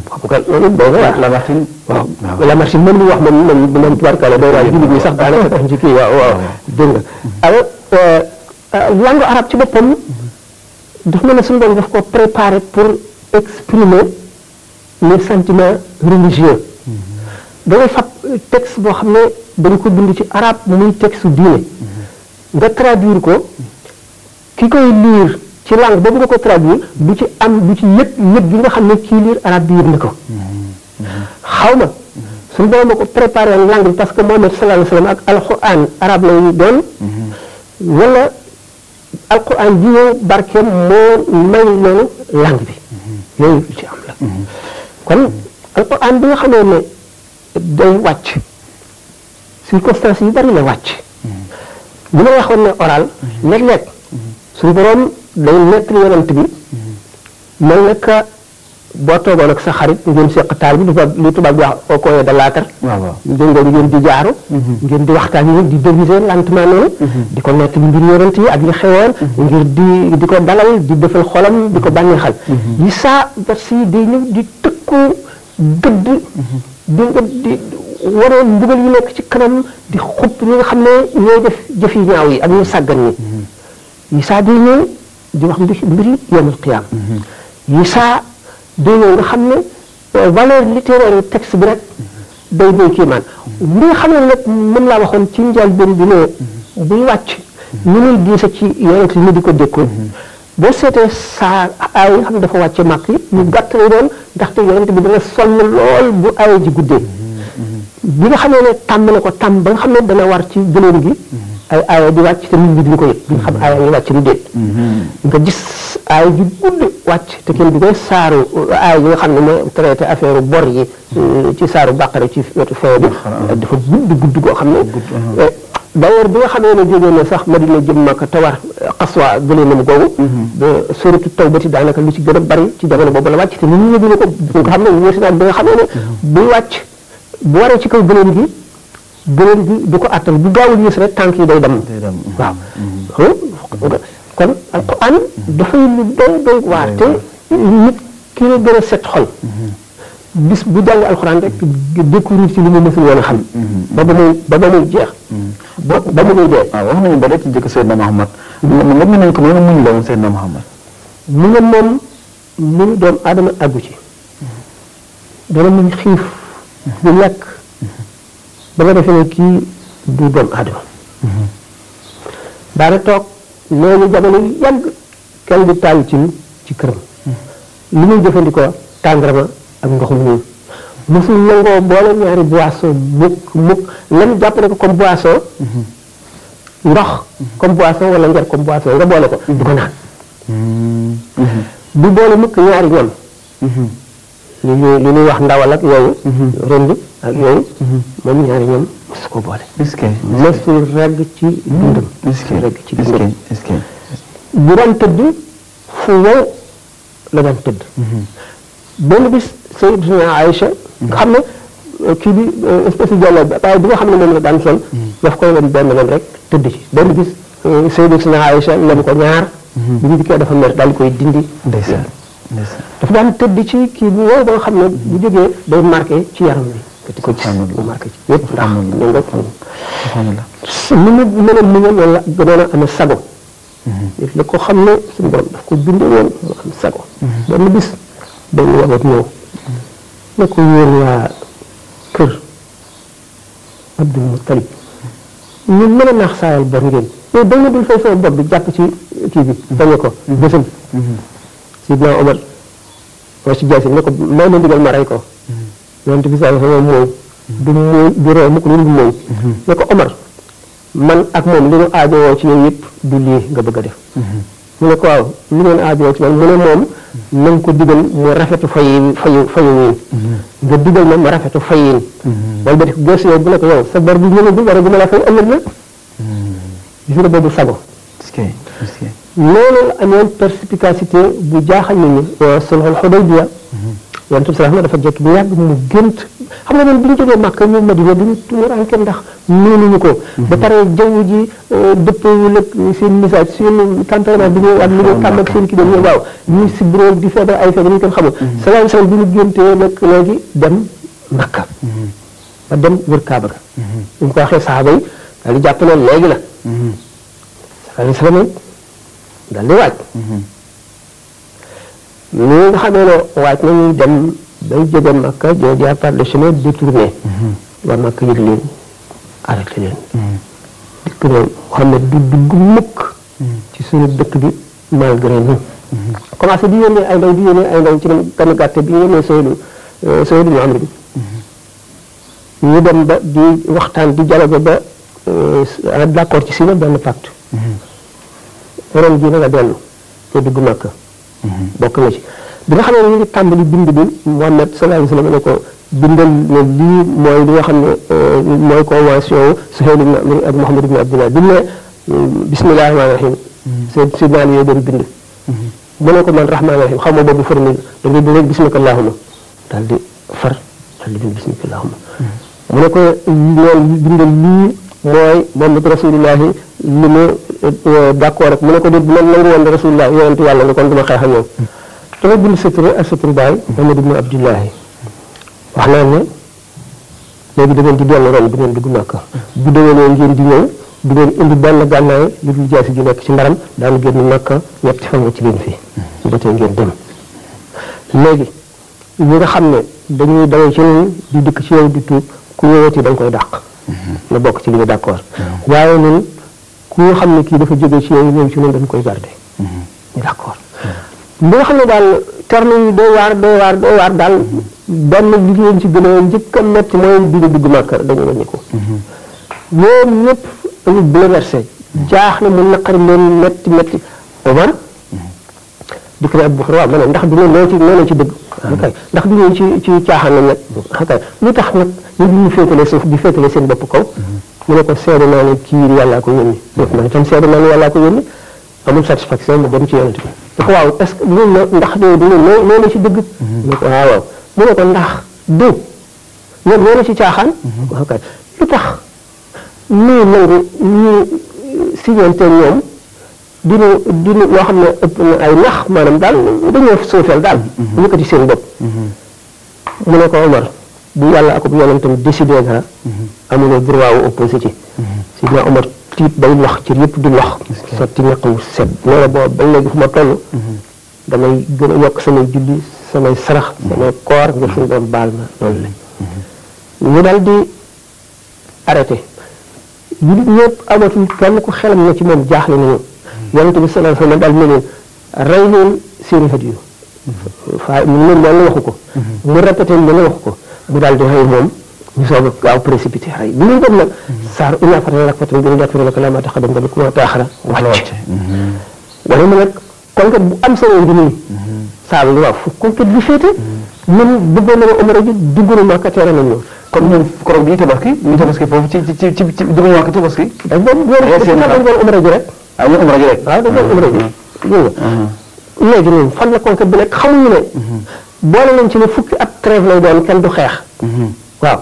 xam nga loolu boobu Lamartine waaw Lamartine moom li wax moom tubarkalla day daal jullit ñi sax daanaka tax ci kii waaw dégg nga alors langue arabe ci boppam daf mel ne suñu doon daf ko préparé pour exprimer les sentiments religieux da ngay fab texte boo xam ne dañ ko bind ci arabe muy texte diine nga traduire ko ki koy lire ci langue boobu nga ko traduire du ci yëg gi nga xam ne kii lire arabe bi yëg na ko xaw ma suñu doon ma ko préparé langue bi parce que Muhammad sallallahu alayhi wa sallam ak alquran arabe lay doon wala alquran ji ñëw barkeem moo may loolu langue bi yooyu ci am la kon alquran bi nga xamee ne day wàcc circonstances yu bari la wàcc bu ma waxoon ne oral léeg-léeg suñu borom day nekk li yonent bi mel na ka boo toogoon ak sa xarit ngeen seq taal bi lu tubaab bi wax au coin de l'acre ngeen di jaaru ngeen di waxtaan yi di déviser lentement noonu di ko nekk li mbir yonent yi ak li xewoon ngir di ko dalal di defal xolam di ko bànneexal yi saa versi yi day ñëw di tëkku gëdd di waroon mbugal yi nekk ci kanam di xub ñi nga xam ne ñooy def jëf yi ñaaw yi ak ñu sàggan ñi yi saa day ñëw di wax mbiri yawmal qiyaam yi saa day ñëw nga xam ne valeur littéraire texte bi rek day doy kiimaan li nga xam ne nag mën laa waxoon ci njëlbéen bi ne buy wàcc ñu muy diise ci yonent ni di ko dékku boo seetee saa aay yi nga xam ne dafa wàcce màkk yi ñu gàtt lay doon ndaxte yonent bi dana sonn lool bu aay ji guddee bi nga xam ne tàmm na ko tàmm ba nga xam ne dana war ci gëléem gi ay aaya di wàcc te nit ñi duñ ko yëg duñ xam aaya yi wàcc lu déet nga gis aaya ji gudd wàcc te kenn du koy saaru aaya yi nga xam ne mooy traité affaire bor yi ci saaru bàqare ci wetu fee bi dafa gudd goo xam ne d'ailleurs bi nga xamee ne jógee na sax Madina jëm Makka te war xaswa gëléemam googu ba suratu Tawbati daanaka lu ci gën a bari ci jamono boobu la wàcc te nit ñi yëguñu ko nga xam ne wóoti naa bi nga xamee ne buy wàcc bu waree ci kaw gëléem gi du ko attal bu gaawul yës rek tànk yi day dem waaw kon alquran dafay lu doy waar te nit ki la gën a set xol bis bu jàng alquran rek découvrir ci li mu mësul woon a xam ba muy jeex ba mu muy dee waaw wax nañu ba rek ci jëkk Seydina Muhammad nga mën nañ ko mën a muñ la woon Seydina Muhammad mu nga moom mu ngi doom aadama àggu ci dana muñ xiif du lekk ba nga defee ne kii du doom aadama daana toog loolu jamono yàgg kenn di taal ci këram li muy jëfandikoo tàngarama ak ndoxum ñuul mosul nangoo boole ñaari boisson mukk lan jàpp ne ko comme boisson ndox comme boisson wala njar comme boisson nga boole ko du ko naan du boole mukk ñaari ñam li ñuy wax ndawal ak yooyu rënd ak yooyu moom ñaari ñam mosu ko boole mosul regg ci dundam bu daan tëdd fu wow la daan tëdd benn bis Sayyidatuna Aïcha nga xam ne kii bi espèce jàlla waaye bi nga xam ne moom la daan sol daf koy wan benn lan rek tëdd ci benn bis Sayyidatuna Aïcha lem ko ñaar bi ñu dikkee dafa mer daal di koy dindi dafa daan tëdd ci kii bu wow ba nga xam ne bu jógee day marqué ci yaram bi nga di ko gis mu marqué ci yëpp ndax ne nga ni mu mën a muñal wala gënoon a amee sago nit la ko xam ne suñu borom daf ko bindee woon mu am sago benn bis benn wabat ñëw ne ko yéen waa kër Abdul Muttalib ñu mën a naax saayal bor ngeen mais da nga dul fay sama bor bi jàpp ci kii bi bañe ko bésam Sidna Omar waa si jaasi ne ko may ma ndigal ma rey ko yonent bi saa sama mooy du ree mukk lu dul mooy ne ko Omar man ak moom li ñu aajowoo ci yow yëpp du lii nga bëgg a def mu ne ko waaw li ngeen aajowoo ci man mu ne moom na nga ko digal mu rafetu fayin nga digal ma rafetu fayin wala ba def gëstu yow bu ne ko yow sa bor bi ñëwagul war a guma la fay ëllëg la gis nga boobu sago loolu la amoon perspicacité bu jaaxal nit ñi sulhul Hudaybiya yonent bi salaam dafa jekk bu yàgg mu gént xam nga bi ñu jógee Màkka ñu Madina duñu tumuranke ndax mënuñu ko ba pare jaww ji dëppwul ak seen message seen tempérament bi ñuy ak li ñu tàmm ak seen kii dañuy waaw ñuy sibro di feebar ay feebar ñu kenn xamul salaam salaam bi ñu géntee nag léegi dem Màkka ba dem wër Kaaba ga bu ñu ko waxee saaba yi daal di jàpp loolu léegi la salaam salaam daal di waaj ñi nga xamee ne waaj nañuy dem bay jóge Makka ñoo jaar par le chemin détourné waa Makka yëg leen arrêté leen dikk ne Muhammad du dugg mukk ci suñu dëkk bi malgré nous commencé di yónnee ay ndaw ci ganu gàtte bi yónnee Seydou ñu am bi ñu dem ba di waxtaan di dialogue ba d'accord ci signé benn pacte ren jii na nga dellu te dugg Makka bokk na ci bi nga xam ne ñu ngi tàmbali bind bi Muhammad sallallahu alayhi wa sallam ne ko bindal ne lii mooy li nga xam ne mooy convention Suhayl ibn Amr ak Muhammad ibn Abdullah bi ne bismillahi rahmaani rahim Seydina Ali yooyu doon bind mu ne ko man rahmaani rahim xaw ma boobu formule da ngay bind rek bismika allahumma daal di far daal di bind bismika allahumma mu ne ko loolu bindal lii mooy Muhammad rasulullahi li mu d'accord rek mu ne ko déet bu man nangu woon rasulullah yonent yàlla nga kon duma xeex ak ñoom dafa bind satru baay Muhammad ibn Abdullahi wax naa ne léegi da ngeen di dellu ren du ngeen dugg Makka bu déwénee ngeen di ñëw du ngeen indi benn gànnaay lu dul jaasi ji nekk ci ndaram daan génn Makka ñetti fan nga ci leen fii bu ba tey ngeen dem léegi ñi nga xam ne dañuy dawee ci ñun di dikk ci yow di tuub ku ñëwati da nga koy dàq na bokk ci li ñu d'accord waaye ñun ku nga xam ne kii dafa jóge ci yow ñëw ci ñun dañ koy garder ñu d'accord li nga xam ne daal terme yi doy waar daal benn li leen ci gën a njëkk a métti mooy bi nga dugg Màkka dañu wàññi ko ñoom ñëpp dañu bouleversé jaaxle mu naqari leen métti Omar dikk na Abu Bakar waaw ma ne ndax du noonu ci dëgg kay ndax du ñëw ci caaxaan lañ nag kay lu tax nag ñu féetale suuf di féetale seen bopp kaw mu ne ko seede naa ne kii yàllaa ko yónni man itam seede naa ne yàllaa ko yónni amul satisfaction mu dem ci yonent bi da ko waaw est-ce que loolu la ndax du noonu ci dëgg mu ne ko waaw mu ne ko ndax du ñoom noonu ci caaxaan kay lu tax nii nangu ñu signante ñoom dinu loo xam ne ëpp na ay nax maanaam daal dañoo suufeel daal yëkkati seen bopp mu ne ko Omar bu yàlla ak bu yonentam décidé dara amuloo droit wu opposé ci sidna Omar tiit bay lox ci yëpp di lox sotti ñaqawu set nee na boobu ba léegi fu ma toll damay gën a yokk samay julli samay sarax samay koor ngir suñu doon baal ma loolu la ñu daal di arrêté jullit ñëpp amatul kenn ku xelam na ci moom jaaxle nañu yonent bi sallallahu alayhi wa sallam daal ne leen rey leen seeni hadiyu mu leen loolu waxu ko mu répété lu ne waxu ko mu daal di rey moom ñu soog a gaaw précipité rey bi ñuy dem nag saar una fatan rak fatan bi yàgfir laka ma taqaddama min dhanbika wa ma ta'akhkhara wàcc wane na nag conquête bu am solo ngi nii saar li waaw fu conquête bi féete ñun bëggoon na ma umra ji dugg na Makka tere nañ ñëw kon ñoom koroog bi ñu tabaski foofu ci dugg Makka tabaski dañ doon umra ji rek ñu umra ji rek waaw dañ doon umra ji léegi ñun fan la conquête bi nekk xamuñu ne boole nañ ci ne fukki at trêve lay doon kenn du xeex waaw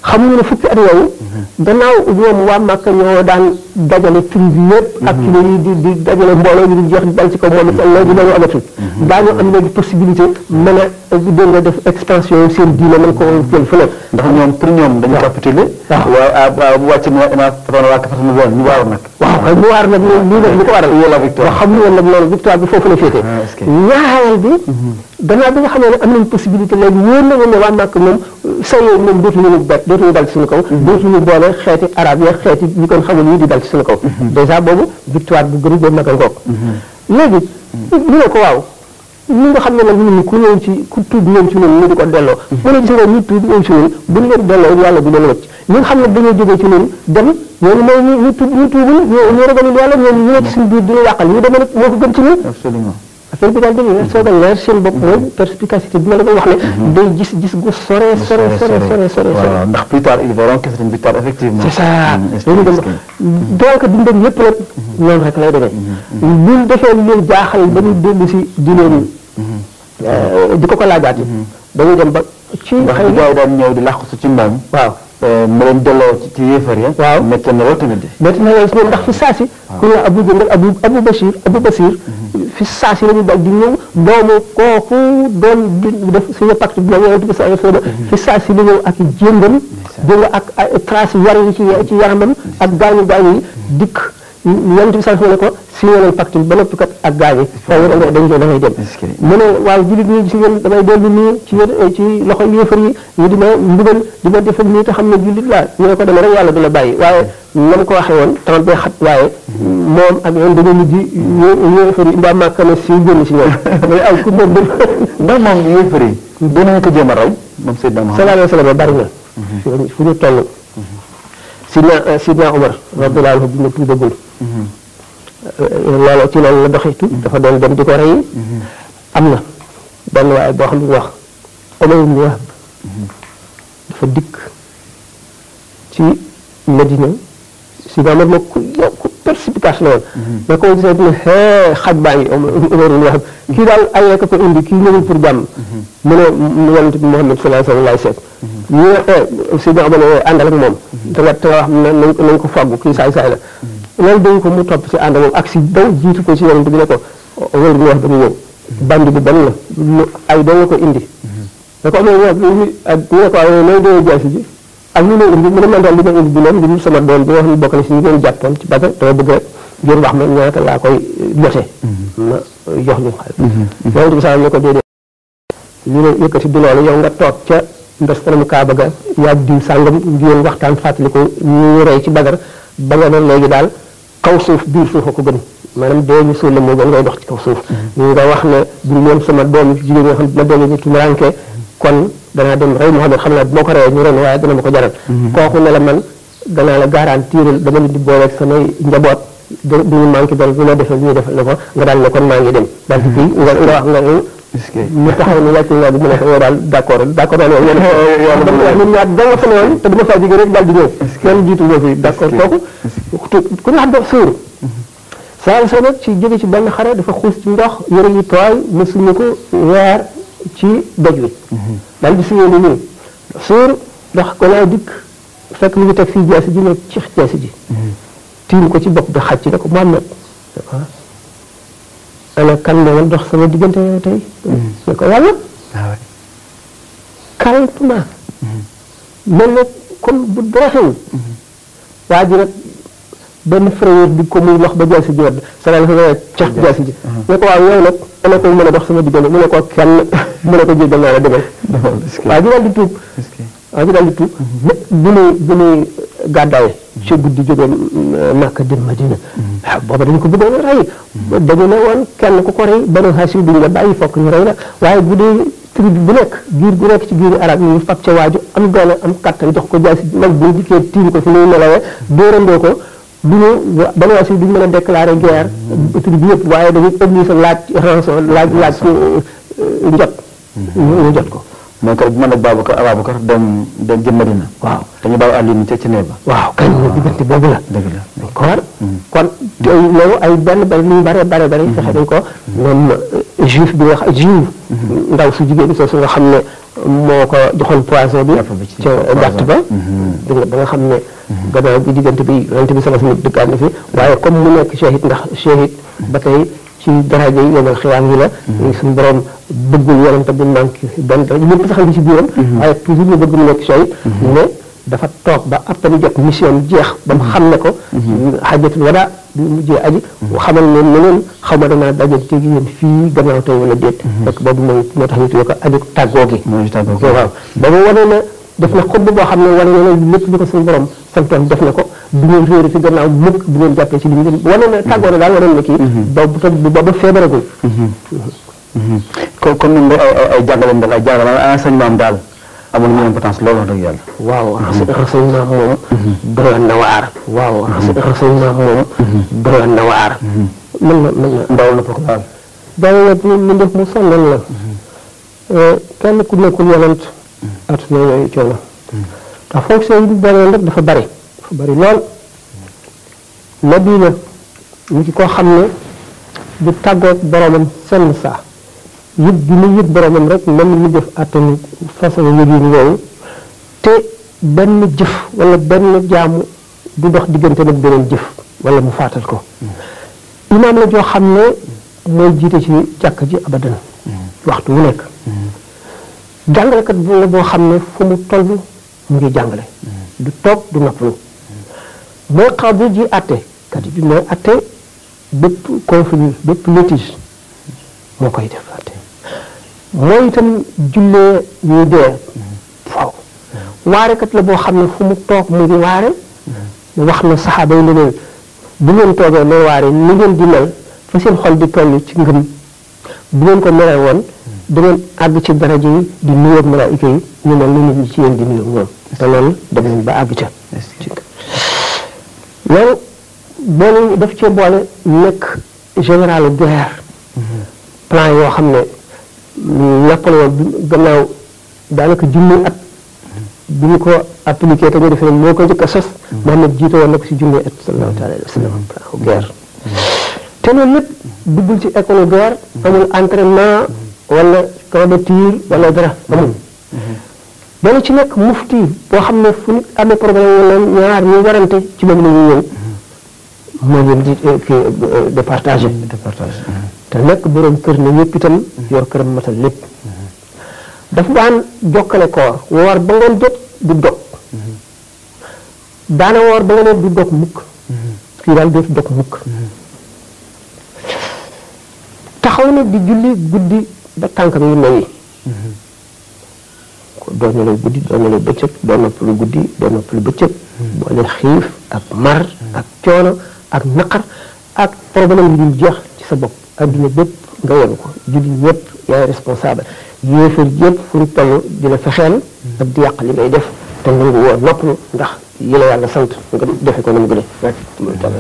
xamuñu ne fukki at yooyu gannaaw ñoom waa Màkka ñoo daan dajale tribu yëpp ak kilo yi di dajale mbooloo yi di jeex di dal ci kaw moom it léegi loolu amatul daañu am léegi possibilité mën a dégg nga def expansion seen diine mën ko jël fële ndax ñoom pour ñoom dañu capitulé waaw bu wàcc ma fatan waa fatan woon ñu waaru nag waaw mu waar nag lii nag li ko waral la victoire wax xam woon nag loolu victoire bi foofu la féete ñaareel bi gannaaw bi nga xam ne am nañ possibilité léegi wóor na ne waa Màkka moom sayoo moom dootuñu dal ci suñu kaw dootuñu boole xeeti arab ya xeeti ñi kon xamul yi di dal ci suñu kaw dèjà boobu victoire bu gën a mag a ngoog léegi ñu ne ko waaw ñi nga xam ne nag ñun ku ñëw ci ku tuub ñëw ci ñun ñu di ko delloo mu ne gis nga ñu tuub ñëw ci ñun bu ñu leen delloo yàlla du leen wëcc ñi nga xam ne dañoo jógee ci ñun dem ñooñu mooy ñu tuubul ñu ragalul yàlla ñooñu ñu nekk suñu biir di ñu yàqal ñu demee nag moo ko gën ci ñun absolument affaire bi daal dégg soog a leer seen bopp mooy perspicacité bi ma la koy wax ne day gis gu sore waaw ndax plus tard ils verront que c'est une victoire effectivement c'est ça dañu dem donc dundam yëpp nag noonu rek lay demee buñ defee lu leen jaaxal ba ñu dellu si di leen di ko laajaat dañuy dem ba ci xëy na daan ñëw di làqu su ci mbaam waaw ma leen delloo ci yéefar ya waaw métti na lool tamit métti na lool si ñoom ndax fi saasi ku ñu Abu Jandal Abu Basir fi saasi la ñu dal di ñëw doomu kooku doon def suñu pacte bi la yonent bi sa fi saasi la ñëw ak jéngam jénga ak trace yar yi ci yaramam ak gaañu yi dikk yonent bi sa ne ko signé leen pacte bi ba noppi kat ak gaañi foofu dañ ko damay dem mu ne waaw jullit ñi si ngeen damay dellu nii ci loxo yéefar yi ñu di ma mbugal di ma defal nii te xam ne jullit laa ñu ne ko demee rek yàlla du la bàyyi waaye na ma ko waxee woon temps bee xat waaye moom ak yoon dañoo mujj yéefar yi mbaa Màkka ne si génn si ñoom mais aw ku moom ndax moom yéefar yi dinañ ko jéem a raw moom Seydina Muhammad sallallahu alayhi wa sallam bari na fu ñu toll Sidna Omar radiyallahu anhu bu ñu tuubagul loolu ci loolu la doxitu dafa doon dem di ko rey am na benn waaye boo xam ne wax Omar ibn Wahb dafa dikk ci Medina Sidna Omar nag ku perspicace la woon da ko gisee ne xaj baa ngi Omar ibn Wahb kii daal ay rek ko indi kii ñëwul pour jàmm mu ne yonent bi Muhammad sallallahu alayhi wa sallam laay seet ñu ne Sidna Omar ne àndal ak moom te nga wax nañ ko fàggu kii saay-saay la loolu dañ ko mu topp ci ànd moom ak si daw jiitu ko ci yonent bi ne ko wér bi wax dañu ñëw bandi bi ban la ay doo nga ko indi da ko amee wax ñu ne ko waaye nooy doo jaasi ji ak ñu ne indi mu ne man daal li ma indi bi leen ngir sama doom bi nga xam ne bokk na si ñu ngeen jàppoon ci Badar dama bëgg rek ngeen wax ma ñaata laa koy jote ma jox ñu xaalis yonent bi sax ne ko déedéet li ne yëkkati du loolu yow nga toog ca ndos kanamu Kaaba ga yaag diw sàngam ngeen waxtaan fàttali ko ñu rey ci Badar ba nga ne léegi daal kaw suuf biir suuf a ko gën maanaam dee ñu suul la moo gën ngay dox ci kaw suuf ñu nga wax ne bu ñu leen sama doom jigéen ñoo xam ne dina doom ñu tumuranke kon danaa dem rey Muhammad xam naa boo ko reyee ñu ren waaye dana ma ko jaral kooku ne la man danaa la garantiral dama leen di booleeg samay njaboot du ñu manqué dara du ma defal ñu defal la ko nga daal ne kon maa ngi dem daal di fii nga wax nga mu taxaw ne wàcc nga bi mu ne ko yow daal d'accord naa loolu ñun ñaar danga fa noonu te dama faa jóge rek daal di ñëw kenn jiitu moo fi d'accord kooku ku ñu xam def suur saa soo nag ci jóge ci benn xare dafa xuus ci ndox yëre yi tooy mu suñu ko weer ci doj wi daal di suyee ni nii suur ndax ko laa dikk fekk mu ngi teg fii jaasi ji ne ci jaasi ji tiim ko ci bopp bi xaj ci ne ko Muhammad ana kan moo dox sama diggante yow tey ne ko yàlla calmement mel na comme bu dara xew waa ji nag benn frère bi ko muy lox ba jaasi ji wadd salal sa cax jaasi ji ne ko waaw yow nag ana ko mën a dox sama diggante mu ne ko kenn mu ne ko jéggal naa la demal waa ji daal di tuub waa ji daal di tuub bu muy gàddaaye ci guddi jóge Makka dem Madina waaw booba dañu ko bëggoon a rey dañu ne woon kenn ku ko rey Banu Hashim duñu la bàyyi fokk ñu rey la waaye bu dee tribu bu nekk giir gu nekk ci giiri arab yi ñu fab ca waaju am doole am kattan jox ko jaasi mag bu ñu dikkee tiim ko fi muy nelawee dóorandoo ko du ñu Banu Hashim duñu mën a déclarer guerre tribu yëpp waaye dañuy obligé laaj rançon laaj njot ñu jot ko mais kër bu mën a Babacar dem jëm Madina. waaw dañu bàyyi àll yi ci néeg ba. waaw kañ la diggante boobu la. dëgg la ko war kon loolu ay benn lu bare fexe dañ ko ñoom juif bi nga xam juif ndaw su jigéen soosu nga xam ne moo ko joxoon poisson bi ca gàtt ba ba nga xam ne gannaaw bi diggante bi yonent bi sama sama dëkkaat na fi waaye comme mu nekk shahid ndax shahid ba tey ci daraja yi yomal xiyaam yi la suñu borom bëggul yonent bi manqué benn daraja ñëpp sax ngi ci biiram waaye toujours ñu bëgg mu nekk shahid ne dafa toog ba appani jot mission jeex ba mu xam ne ko xajatul wada bi mujjee aji xamal leen ne leen xaw ma danaa dajante gi yéen fii gannaaw tey wala déet fekk boobu moo tax ñu tuddee ko aju tàggoo gi waaw boobu wane na def na xutba boo xam ne wane na lépp lu ko suñu borom santoon def na ko du ngeen réere ci gannaaw mukk du ngeen jàppee ci li ngeen wane na tàggoo na daal wane na kii boobu feebaragul kon ñun ay jàngaleem daal ay jàngaleem enseignement daal amul ñu importance loolu wax dëgg yàlla. waaw renseignement moom. doyoon na waar. waaw renseignement moom. doyoon na waar. mën na ndawal na pour daal. daañu ne mu def mu sonal la. kenn ku nekkul yonent. adduna yooyu coono. ndax fonction yi bari rek dafa bari lool. nabi la ñu ci koo xam ne du tàggoog boromam senn saa. yëpp bi mu yëpp boromam rek mën mu def attanu façon yëgin yooyu te benn jëf wala benn jaamu du dox diggante nag beneen jëf wala mu faatal ko imaam la joo xam ne mooy jiite ci jàkk ji abadan waxtu wu nekk jàngalekat bu la boo xam ne fu mu toll mu ngi jàngale du toog du noppalu mooy xaw bi ji atte kat bi mooy atte bépp conflit bépp litige moo koy def atte mooy itam jullee ñuy dee faw waarekat la boo xam ne fu mu toog mu ngi waare wax na saxaaba yi leneen bu ngeen toogee may waare ni ngeen di mel fa seen xol di toll ci ngëm bu ngeen ko melee woon da ngeen àgg ci daraja yi di nuyoog malaayika yi ñu mel ni nit ñi ci yéen di nuyoog ñoom te loolu dem nañ ba àgg ca loolu boole daf cee boole nekk général guerre plan yoo xam ne Napoléon gannaaw daanaka junni at bi ñu ko appliqué te ñu defee moo ko njëkk a sos Mohamed jiite woon na ko si junni at sallallahu alayhi wa sallam plan guerre te loolu lépp duggul ci école guerre amul entraînement wala camp de tir wala dara amul dana ci nekk mufti boo xam ne fu nit amee problème wala ñaar ñu warante ci moom la ñuy ñëw moo leen di départagé te nekk borom kër ne ñëpp itam yor këram matal lépp dafa daan jokkale koor woor ba ngeen jot du dog daana woor ba nga ne du dog mukk kii daal dootu dog mukk taxaw na di julli guddi ba tànkam yu mel doo nelaw guddi doo nelaw bëccëg doo noppalu guddi doo noppalu bëccëg boole xiif ak mar ak coono ak naqar ak problème yi dul jeex ci sa bopp adduna bépp nga yenu ko julli ñëpp yaay responsable yéefar yëpp fu ñu toll di la fexeel ak di yàq li ngay def te nangu woo noppalu ndax yi la yàlla sant nga defe ko na mu gëne rek muy toll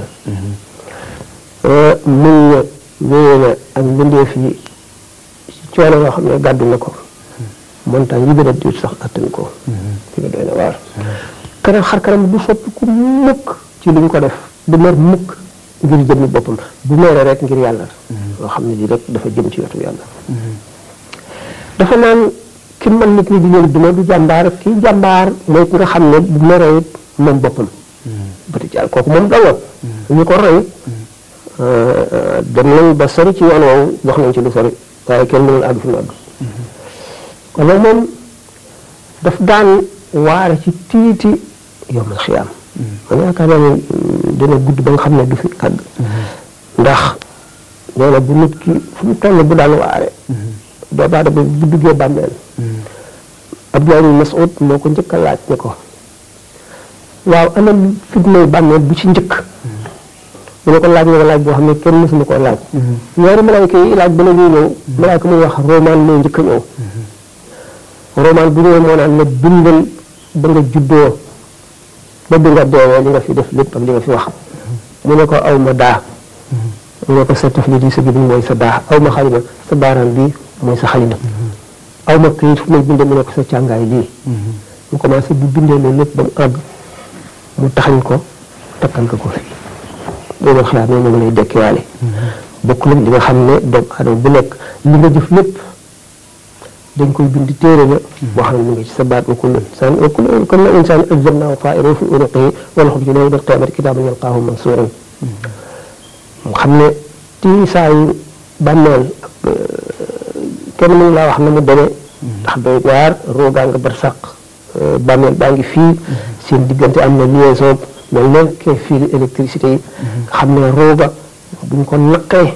muñ na wéye na ak mbindeef yi coono yoo xam ne gàddu na ko montagne yi gën a diir sax attanu ko ci nga doy na waar kanam xar kanam du soppi ku mukk ci luñ ko def du mer mukk ngir jëmmi boppam bu meeree rek ngir yàlla loo xam ne lii rek dafa jëm ci wetu yàlla dafa naan ki man nit ñi di leen duma du jàmbaar kii jàmbaar mooy ki nga xam ne bu meree it moom boppam bëti ci yàlla kooku moom dawoo ñu ko roy dem nañ ba sori ci yoon woowu dox nañ ci lu sori waaye kenn mënul àgg fi mu àgg kon nag moom daf daan waare ci tiiti yawmal xiyaam man yaakaar naa ne dina gudd ba nga xam ne du fi àgg ndax nee na bu nit ki fu mu toll bu daan waare doomu aadama bu duggee bàmmeel Abdullah ibn Mas'ud moo ko njëkk a laaj ne ko waaw ana fitnay bàmmeel bu ci njëkk mu ne ko laaj nga ko laaj boo xam ne kenn mësuma koo laaj ñaari malaayka yi laaj ba la ñuy ñëw malaayka muy wax roman moo njëkk a ñëw roman bu ñëwee moo naan ne bindal ba nga juddoo ba bi nga deewee li nga fi def lépp ak li nga fi wax mu ne ko aw ma daa mu ne ko sa taf li di sa bi mooy sa daa aw ma xalima sa baaraan bi mooy sa xalima aw ma këyit fu may bindee mu ne ko sa càngaay lii mu commencé bu bindee loolu lépp ba mu àgg mu taxañ ko takkal ko fii boobu xalaat ne moom lay dekkiwaale bokk nag li nga xam ne doomu aadama bu nekk li nga jëf lépp dañ koy bind téere la boo xam ne mu ngi ci sa baat wa kullu insaan alzamnaahu taa'irahu fi unuqihi wa nuxriju lahu yawmal qiyaamati kitaaban yalqaahu mansuuran mu xam ne tiisaayu bàmmeel kenn mënu laa wax na mu demee ndax doy waar roogaa nga bar sàq bàmmeel baa ngi fii seen diggante am na liaison mel ne kee fii électricité yi nga xam ne rooga buñ ko naqee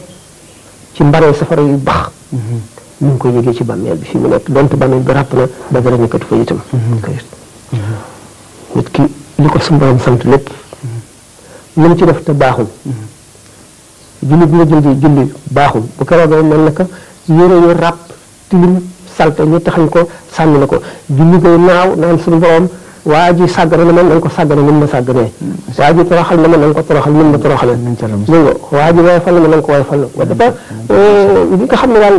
ci mbaree safara yu bax ñu ngi koy yëgee ci bàmmeel bi fii mu nekk donte bàmmeel bi ràpp na ba dara nekkatu fa itam nit ki li ko suñu borom sant lépp lu mu ci def te baaxul julli bi nga julli baaxul bu keroogee mel na ka yére yu ràpp tilim salte ñu taxañ ko sànni na ko julli koy naaw naan suñu borom waa ji sàggane na man nañ ko sàggane ni ma sàgganee waa ji toroxal na ma nañ ko toroxal ni ma toroxale waa ji woyofal na ma nañ ko woyofal na dafa li nga xam ne daal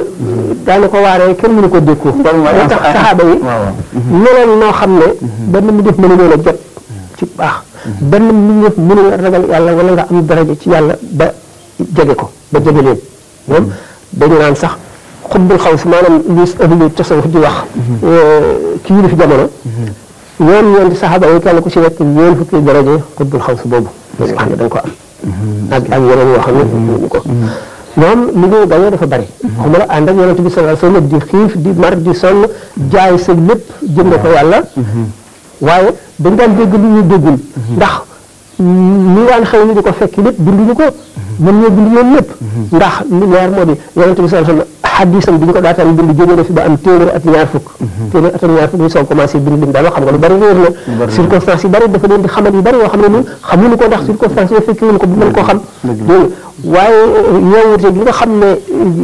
daana ko waaree kenn mënu ko dékku moo tax saxaaba yi ñeneen noo xam ne benn mu def mënu leen a jot ci baax benn mu def mënu nga ragal yàlla wala nga am daraja ci yàlla ba jege ko ba jege leen ñoom dañu naan sax xutbul xaw si maanaam li ahlu tasawuf di wax kii yi fi jamono ñeenti saxaaba yi kenn ku ci nekk ñeen fukki daraja xutbul xaw si boobu dañu wax ne dañ ko am ak yeneen yoo xam ne ñu ko ñoom li ñuy gañee dafa bari xuma la ànd ak yonent bi sallallahu alayhi wasallam di xiif di mar di sonn jaay sa lépp jënd ko yàlla waaye dañ daan dégg lu ñu déggul ndax li daan xew ni di ko fekk lépp binduñu ko mën ñoo bind ñoom lépp ndax li leer moo di yonent bi sallallahu alayhi wasallam xadisam bi ñu ko daataan bind jógee na fi ba am téeméer at ñaar fukk ñu soog commencé bind lim daanoo xam nga lu bari réer na circonstances yi bari dafa leen di xamal yu bari yoo xam ne ñun xamuñu ko ndax circonstances yi fekkee wuñu ko bu mën koo xam dégg waaye yeewute gi nga xam ne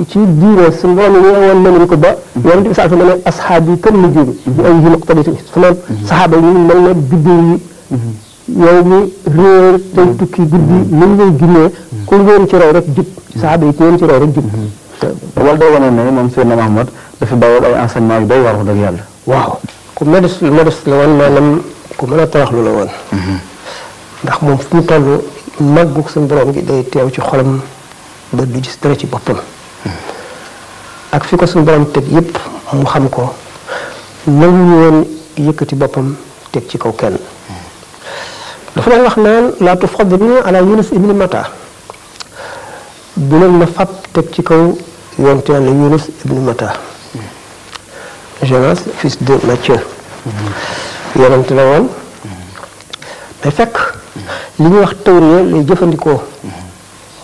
ci diine su borom yeewoon nañu ko ba yonent bi sallallahu alayhi wasallam ne asxaab yi kan nujum bi ay yi muqtadati fanaan saxaaba yi mel ne biddew yi yow mi réer tey tukki guddi ni ngay ginnee ku ngeen ci roy rek jub saxaaba yi ku ngeen ci roy rek jub wala day wane ne moom Seydina Mahamad dafa bawal ay enseignement yu doy war wax dëgg yàlla waaw ku modeste la woon maanaam ku mën a toroxlu la woon ndax moom fu mu toll màggu suñu borom gi day teew ci xolam ba du gis dara ci boppam ak fi ko suñu borom teg yépp mu xam ko nangu woon yëkkati boppam teg ci kaw kenn dafa daan wax naan laa tufaddiluu ala Yunus ibn Matta bu leen ma fab teg ci kaw yonent Yàlla Yunus ibn Matta Jonas fils de Matthieu yonent la woon day fekk li ñuy wax tawriya lay jëfandikoo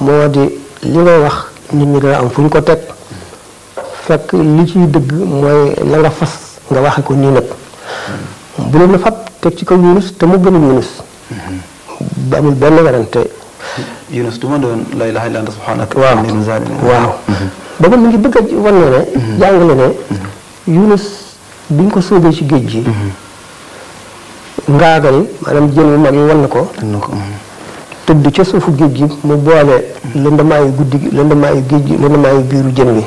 moo di li ngay wax nit ñi dana am fu ñu ko teg fekk li ciy dëgg mooy la nga fas nga waxe ko nii nag bu leen na fab teg ci kaw Yunus te mu gën a Yunus ba amul benn werante Yunus du ma doon la ilaha illa anta subhanaka waaw booba mu ngi bëgg a wan ne jàngale ne Yunus biñ ko sóobee ci géej gi ngaagal maanaam jën wu mag yi wan na ko tëdd ca suufu géej gi mu boole lëndamaayu guddi gi lëndamaayu géej gi lëndamaayu biiru jën wi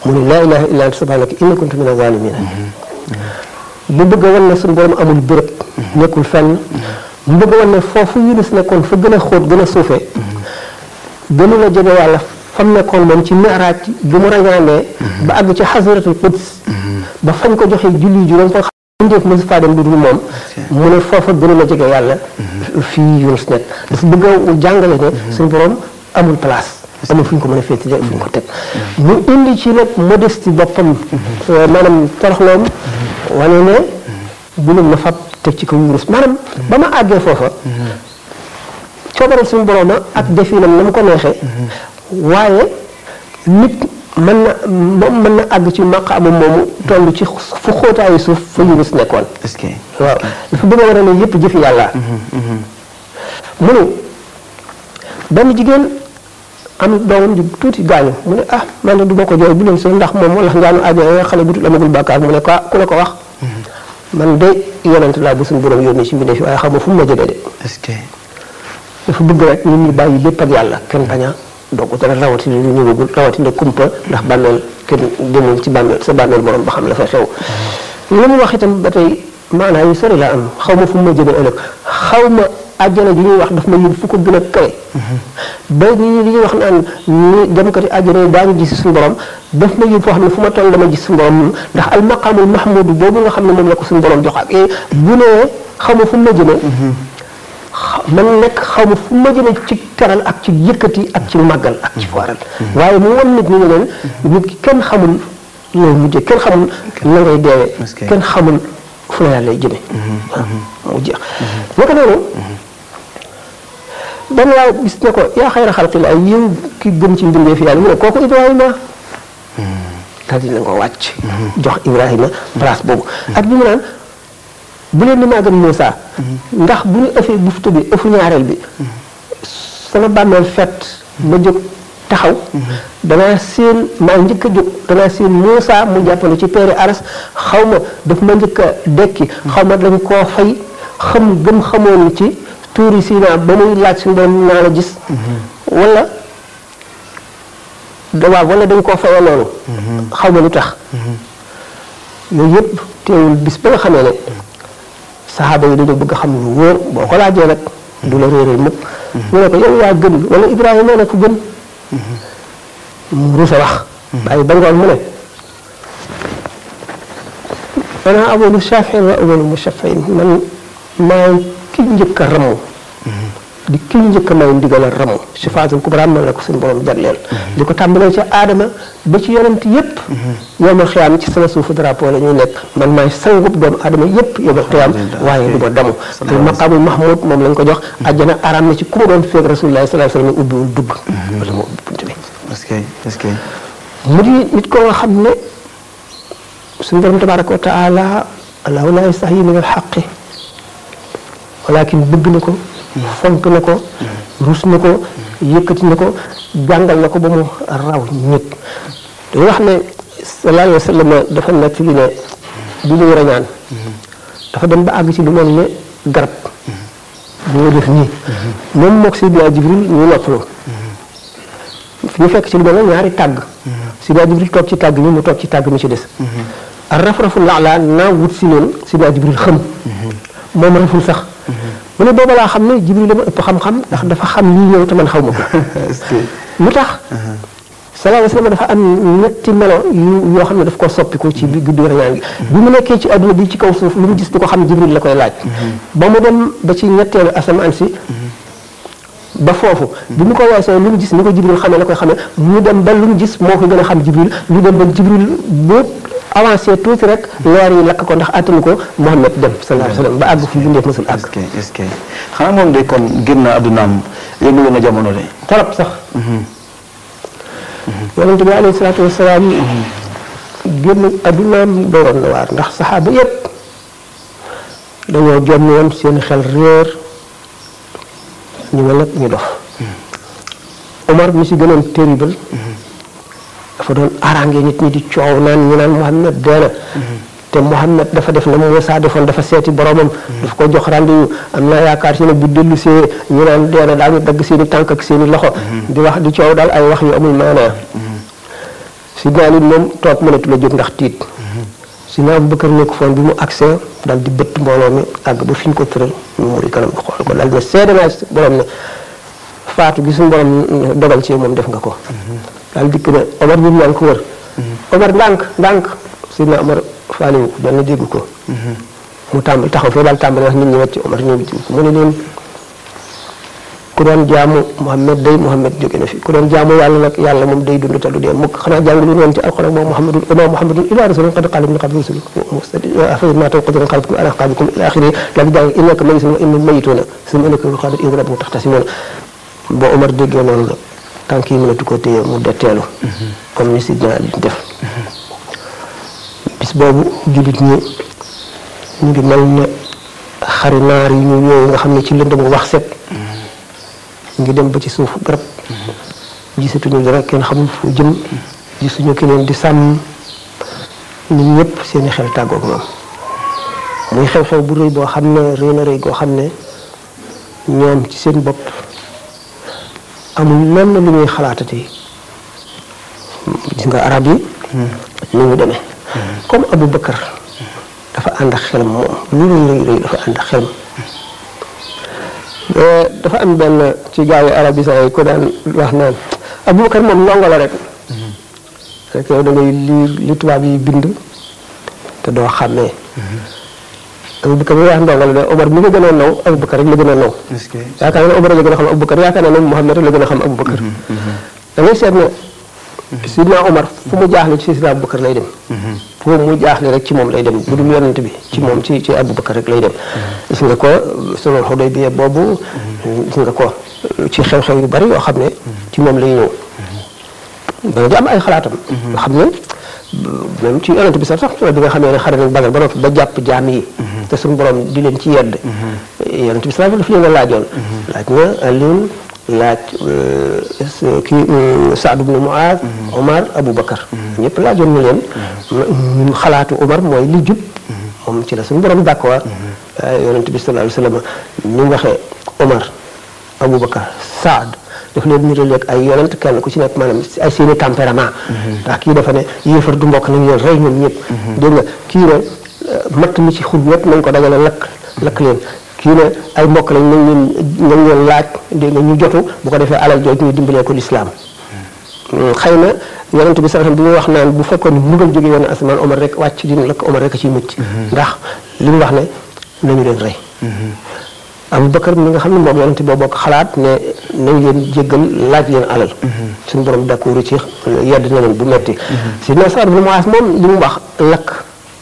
mu ne laa ilaha illa anta subhanaka inni kuntu mina zaalimiin mu bëgg a wan ne suñu borom amul béréb nekkul fenn mu bëgg a wan ne foofu Yunus nekkoon fa gën a xóot gën a suufee gënu la jege yàlla fam nekkoon moom ci mi'raaj bi mu rañaanee ba àgg ci xasratul quds ba fañ ko joxee julli juróom fa ndéef mosu faa dem du dul moom mu ne foofa gënu la jege yàlla fii Yunus nekk dafa bëgg a jàngale ne suñu borom amul place amul fu ñu ko mën a féetale fu ñu ko teg mu indi ci nag modestie boppam maanaam toroxloom wane ne bu leen ma fab teg ci kaw Yunus maanaam ba ma àggee foofa coobaral suñu borom ak definam na mu ko neexee waaye nit mën na àgg ci maqaama moomu toll ci fu xóotaayu suuf fa Yunus nekkoon. est-ce que waaw dafa bëgg a war a ne yëpp jëfi yàlla. mu ne benn jigéen am doomam di tuuti gaañu mu ne man de du ma ko jooy bu leen seen ndax moom wala ngaanu àjjana xale bu dul amagul bàkkaar mu ne ku la ko wax. man de yonent laa bu suñu borom yónnee ci mbindee fi waaye xam nga fu mu ma jëlee de. est-ce que dafa bëgg rek nit ñi bàyyi lépp ak yàlla kenn bañ a donc dara rawatina lu ñëwagul rawatina kumpa ndax bàmmeel kenn demul ci bàmmeel sa bàmmeel borom ba xam la fa xew. li mu wax itam ba tey maanaam yu sori laa am xaw ma fu mu ma jëlee ëllëg xaw ma àjjana ji ñuy wax daf ma yóbbu fu ko gën a kawe. ba ñi li ñuy wax naan ñi demkati àjjana yi daañu gis suñu borom daf ma yóbbu foo xam ne fu ma toll dama gis suñu borom ndax al maqaamul mahmud boobu nga xam ne moom la ko suñu borom jox ak bu nee xaw ma fu mu ma jëlee. man nekk xaw ma fu ma jëlee ci teral ak ci yëkkati ak ci màggal ak ci fooral waaye mu won nit ñi ne leen nit ki kenn xamul loolu mujjee kenn xamul la ngay deewee kenn xamul fu la yàlla jëme waaw mu jeex naka noonu benn waaye gis ne ko yaa xayra xalqillah yow ki gën ci mbindee fi yàlla mu ne kooku Ibrahima daal dina ko wàcc jox Ibrahima place boobu ak bi mu naan bu leen ni maa gën Moussa ndax bu ñu ëffee buftu bi ëffu ñaareel bi sama bàmmeel fet ma jóg taxaw danaa seen maa njëkk a jóg danaa seen Moussa mu jàppale ci peeri aras xaw ma daf ma njëkk a dekki xaw ma dañ koo fay xam gëm xamoon ci tuuri Sina ba muy laaj suñu doon naa la gis wala wala dañ koo fayee loolu xaw ma lu tax yooyu yëpp teewul bis ba nga xamee ne saxaaba yi dañoo bëgg a xam lu wóor boo ko laajee nag du la réeral mukk ñu ne ko yow yaa gën wala Ibrahima ne ko gën mu rus a wax bàyyi ba ngoon mu ne ana awalu shafiin wa awalu mushafiin man maa ki njëkk a ramu di ki njëkk a may ndigal a ramu shafaatul kubra man la ko suñu borom jagleel di ko tàmbalee ci aadama ba ci yonent yëpp yowmal xiyaam ci sama suufu drapeau la ñuy nekk man maay sangub doomu aadama yëpp yowmal xiyaam waaye du ma damu al maqaamul mahmud moom lañ ko jox àjjana araam na ci ku ma doon feeg rasulullah sallallahu alayhi wa sallam ubbiwul dugg wala mu ubbi bunt bi est-ce que mu di nit ko nga xam ne suñu borom tabaraka wa taala allahu la yastahyi min al xaqi walakin bëgg na ko fonk na ko rus na ko yëkkati na ko jàngal na ko ba mu raw nit dañu wax ne sallallahu alayhi wa sallam dafa nekk li ne bu muy rañaan dafa dem ba àgg ci lu mel ne garab bu nga def nii moom mook Seydina Jibril ñu noppaloo ñu fekk ci lu mel ne ñaari tàgg Seydina Jibril toog ci tàgg ni mu toog ci tàgg mi ci des ar raf-rafu laalaa naa wut si noonu Seydina Jibril xam moom raful sax mu ne booba laa xam ne Jibril dama ëpp xam-xam ndax dafa xam lii ñëw te man xaw ma ko lu tax sallallahu alayhi wa sallam dafa am ñetti melo yoo xam ne daf ko soppiku ci guddi rañaan gi bi mu nekkee ci adduna bi ci kaw suuf lu mu gis di ko xam Jibril la koy laaj ba mu dem ba ci ñetteelu asamaan si ba foofu bi mu ko weesoo lu mu gis ni ko Jibril xamee la koy xamee mu dem ba lu mu gis moo ko gën a xam Jibril lu dem ba Jibril boo avancé tuuti rek leer yi lakk ko ndax attanu ko Muhammad dem sallallahu alayhi wa sallam ba àgg fu bindeef mësul àgg. est-ce que xanaa moom de kon génn na addunaam yëngu na jamono de. trop sax. yonent bi alayhi salaatu wa salaam génn addunaam dooroon na waar ndax saxaaba yëpp dañoo jom woon seen xel réer ñu mel nag ñu dof Omar mi si gënoon terrible dafa doon arrangé nit ñi di coow naan ñu naan Muhammad dee na te Muhammad dafa def na Muusaa defoon dafa seeti boromam dafa ko jox rendez-vous am naa yaakaar si ne bu dellu see ñu naan dee na daañu dagg seen i tànk ak seen i loxo di wax di coow daal ay wax yu amul maanaa si ñaan it moom toog mënatu la jóg ndax tiit si na Abubakar nekk foon bi mu accès daal di bëtt mbooloo mi àgg ba fi ñu ko tëral mu muri kanam xool ko daal ne seede naa si borom ne faatu gi suñu borom dogal ci moom def nga ko daal dikk ne Omar bi yaa ngi ko wër Omar ndànk si na Omar faaliwu dana dégg ko mu tàmbali taxaw fee daal tàmbali wax nit ñi wàcc Omar ñëw bi mu ne leen ku doon jaamu Muhammad jóge na fi ku doon jaamu yàlla nag yàlla moom day dund te du dee mukk xanaa jàng lu woon ci alxuraan moom Muhammadun illa rasulun qad xalat min qablihi rusul afa taquluna qalbukum ala aqabikum ila axiri la di jàng innaka mayyitun wa innahum mayyituna summa innaka qadir ila rabbikum taxtasimun boo Omar déggee noonu la tànk yi mënatu ko téye mu detteelu comme ni Sidna Ali def bis boobu jullit ñi ñu ngi mel ne xari naar yi ñu yooyu nga xam ne ci lëndëm wax set ngi dem ba ci suuf garab gisatuñu dara kenn xamul fu jëm gisuñu ki leen di sàmm nit ñëpp seeni xel tàggoog moom muy xew-xew bu rëy boo xam ne rëy na rëy goo xam ne ñoom ci seen bopp amul lenn lu ñuy xalaatati gis nga arab yi ni ñu demee comme Abu Bakar dafa ànd ak xelam moom lu rëy dafa ànd ak xelam dafa am benn ci gaawu arab yi sax ko daan wax naan Abu Bakar moom ndongo la rek yow da ngay li tubaab yi bind te doo xàmmee Abu Bakar mi wax ndongo la de Omar mi nga gën a naw Abu Bakar rek la gën a naw yaakaar naa ne Omar la gën a xam Abu Bakar yaakaar naa ne Muhammad rek la gën a xam Abu Bakar da ngay seet ne Sidna Omar fu mu jaaxle ci Sidna Abu Bakar lay dem fu mu jaaxle rek ci moom lay dem bu dul yonent bi ci moom ci Abu Bakar rek lay dem gis nga ko sulhul Hudaybiya boobu gis nga ko ci xew-xew yu bari yoo xam ne ci moom lay ñëw dana di am ay xalaatam nga xam ne même ci yonent bi sax bi nga xamee ne xare nañ Badar ba noppi ba jàpp jaam yi te suñu borom di leen ci yedd yonent bi sax daf leen a laajoon laaj na Alioune laaj kii Saad ibn Muaaz Omar Abu Bakar ñëpp laajoon ñu leen xalaatu Omar mooy li jub moom ci la suñu borom d'accord yonent bi sallallahu alayhi wa sallam ni mu waxee Omar Abu Bakar Saad daf leen niraleeg ay yonent kenn ku ci nekk maanaam ay seeni tempérament ndax kii dafa ne yéefar du mbokk nañ leen rey ñoom ñëpp dégg nga kii ne matt mi ci xur yëpp nañ ko dagale lakk leen kii ne ay mbokk lañ nañ leen laaj dégg nga ñu jotu bu ko defee alal jooju ñu dimbalee ko lislaam xëy na yonent bi sax bi muy wax naan bu fekkoon ni mbugal jóge woon asamaan Omar rek wàcc dina lakk Omar rek a ciy mucc ndax li mu wax ne nañu leen rey Abu Bakar mi nga xam ne moom yonent boo bokk xalaat ne nañ leen jéggal laaj leen alal suñu borom d'accord ci yedd na leen bu metti si na Saad ibn Muaaz moom li mu wax lakk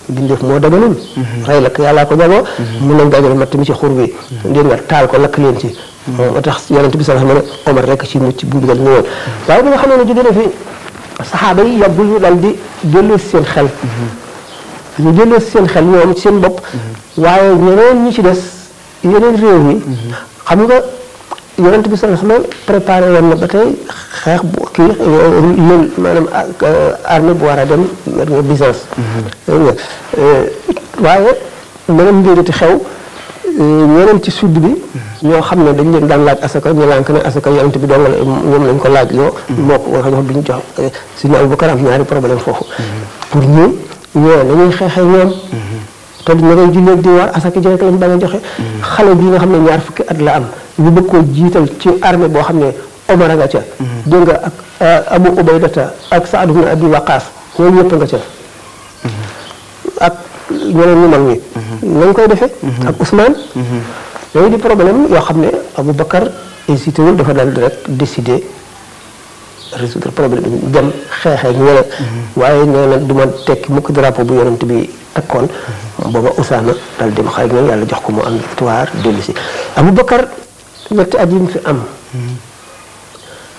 bindeef moo daganul rey lakk yàllaa ko jagoo mun nañ dajale matt mi ci xur bi dégg nga taal ko lakk leen ci moo tax yonent bi sax xam ne Omar rek ci mucc bu mbugal ñëwoon waaye bi nga xam ne jóge na fi saxaaba yi yàggul ñu dal di delloo si seen xel ñu delloo si seen xel ñoom ci seen bopp waaye ñeneen ñi ci des yeneen réew mi xam nga yonent bi sax xam ne préparé woon na ba tey xeex bu kii loolu maanaam armée bu war a dem Byzance waaye meneen mbiriti xew ñeneen ci sud bi ñoo xam ne dañ leen daan laaj asaka ñu lànk ne asaka yonent bi dong ñoom lañ ko laaj loo moo ko wax duñu jox si Abu Bakar am ñaari problème foofu pour ñoo nañuy xeexee ñoom te ñu ngay jullee di war asaka ji rek lañ bañ a joxe xale bi nga xam ne ñaar fukki at la am ñu bëgg koo jiital ci armée boo xam ne Omar a nga ca dégg nga ak Abu Ubaydata ak Saad ibn Abi Waqaas ñooñu ñëpp nga ca ak ñeneen ñu mag ñi nañ koy defee ak Ousmane yooyu di problème yoo xam ne Abu Bakar hésité wul dafa dal rek décider résoudre problème bi dem xeexee ñeneen waaye nee na du ma tekki mukk drapeau bu yonent bi takkoon booba Usaama dal dem xay ñoom yàlla jox ko mu am victoire dellu si Abu Bakar ñetti at yi mu fi am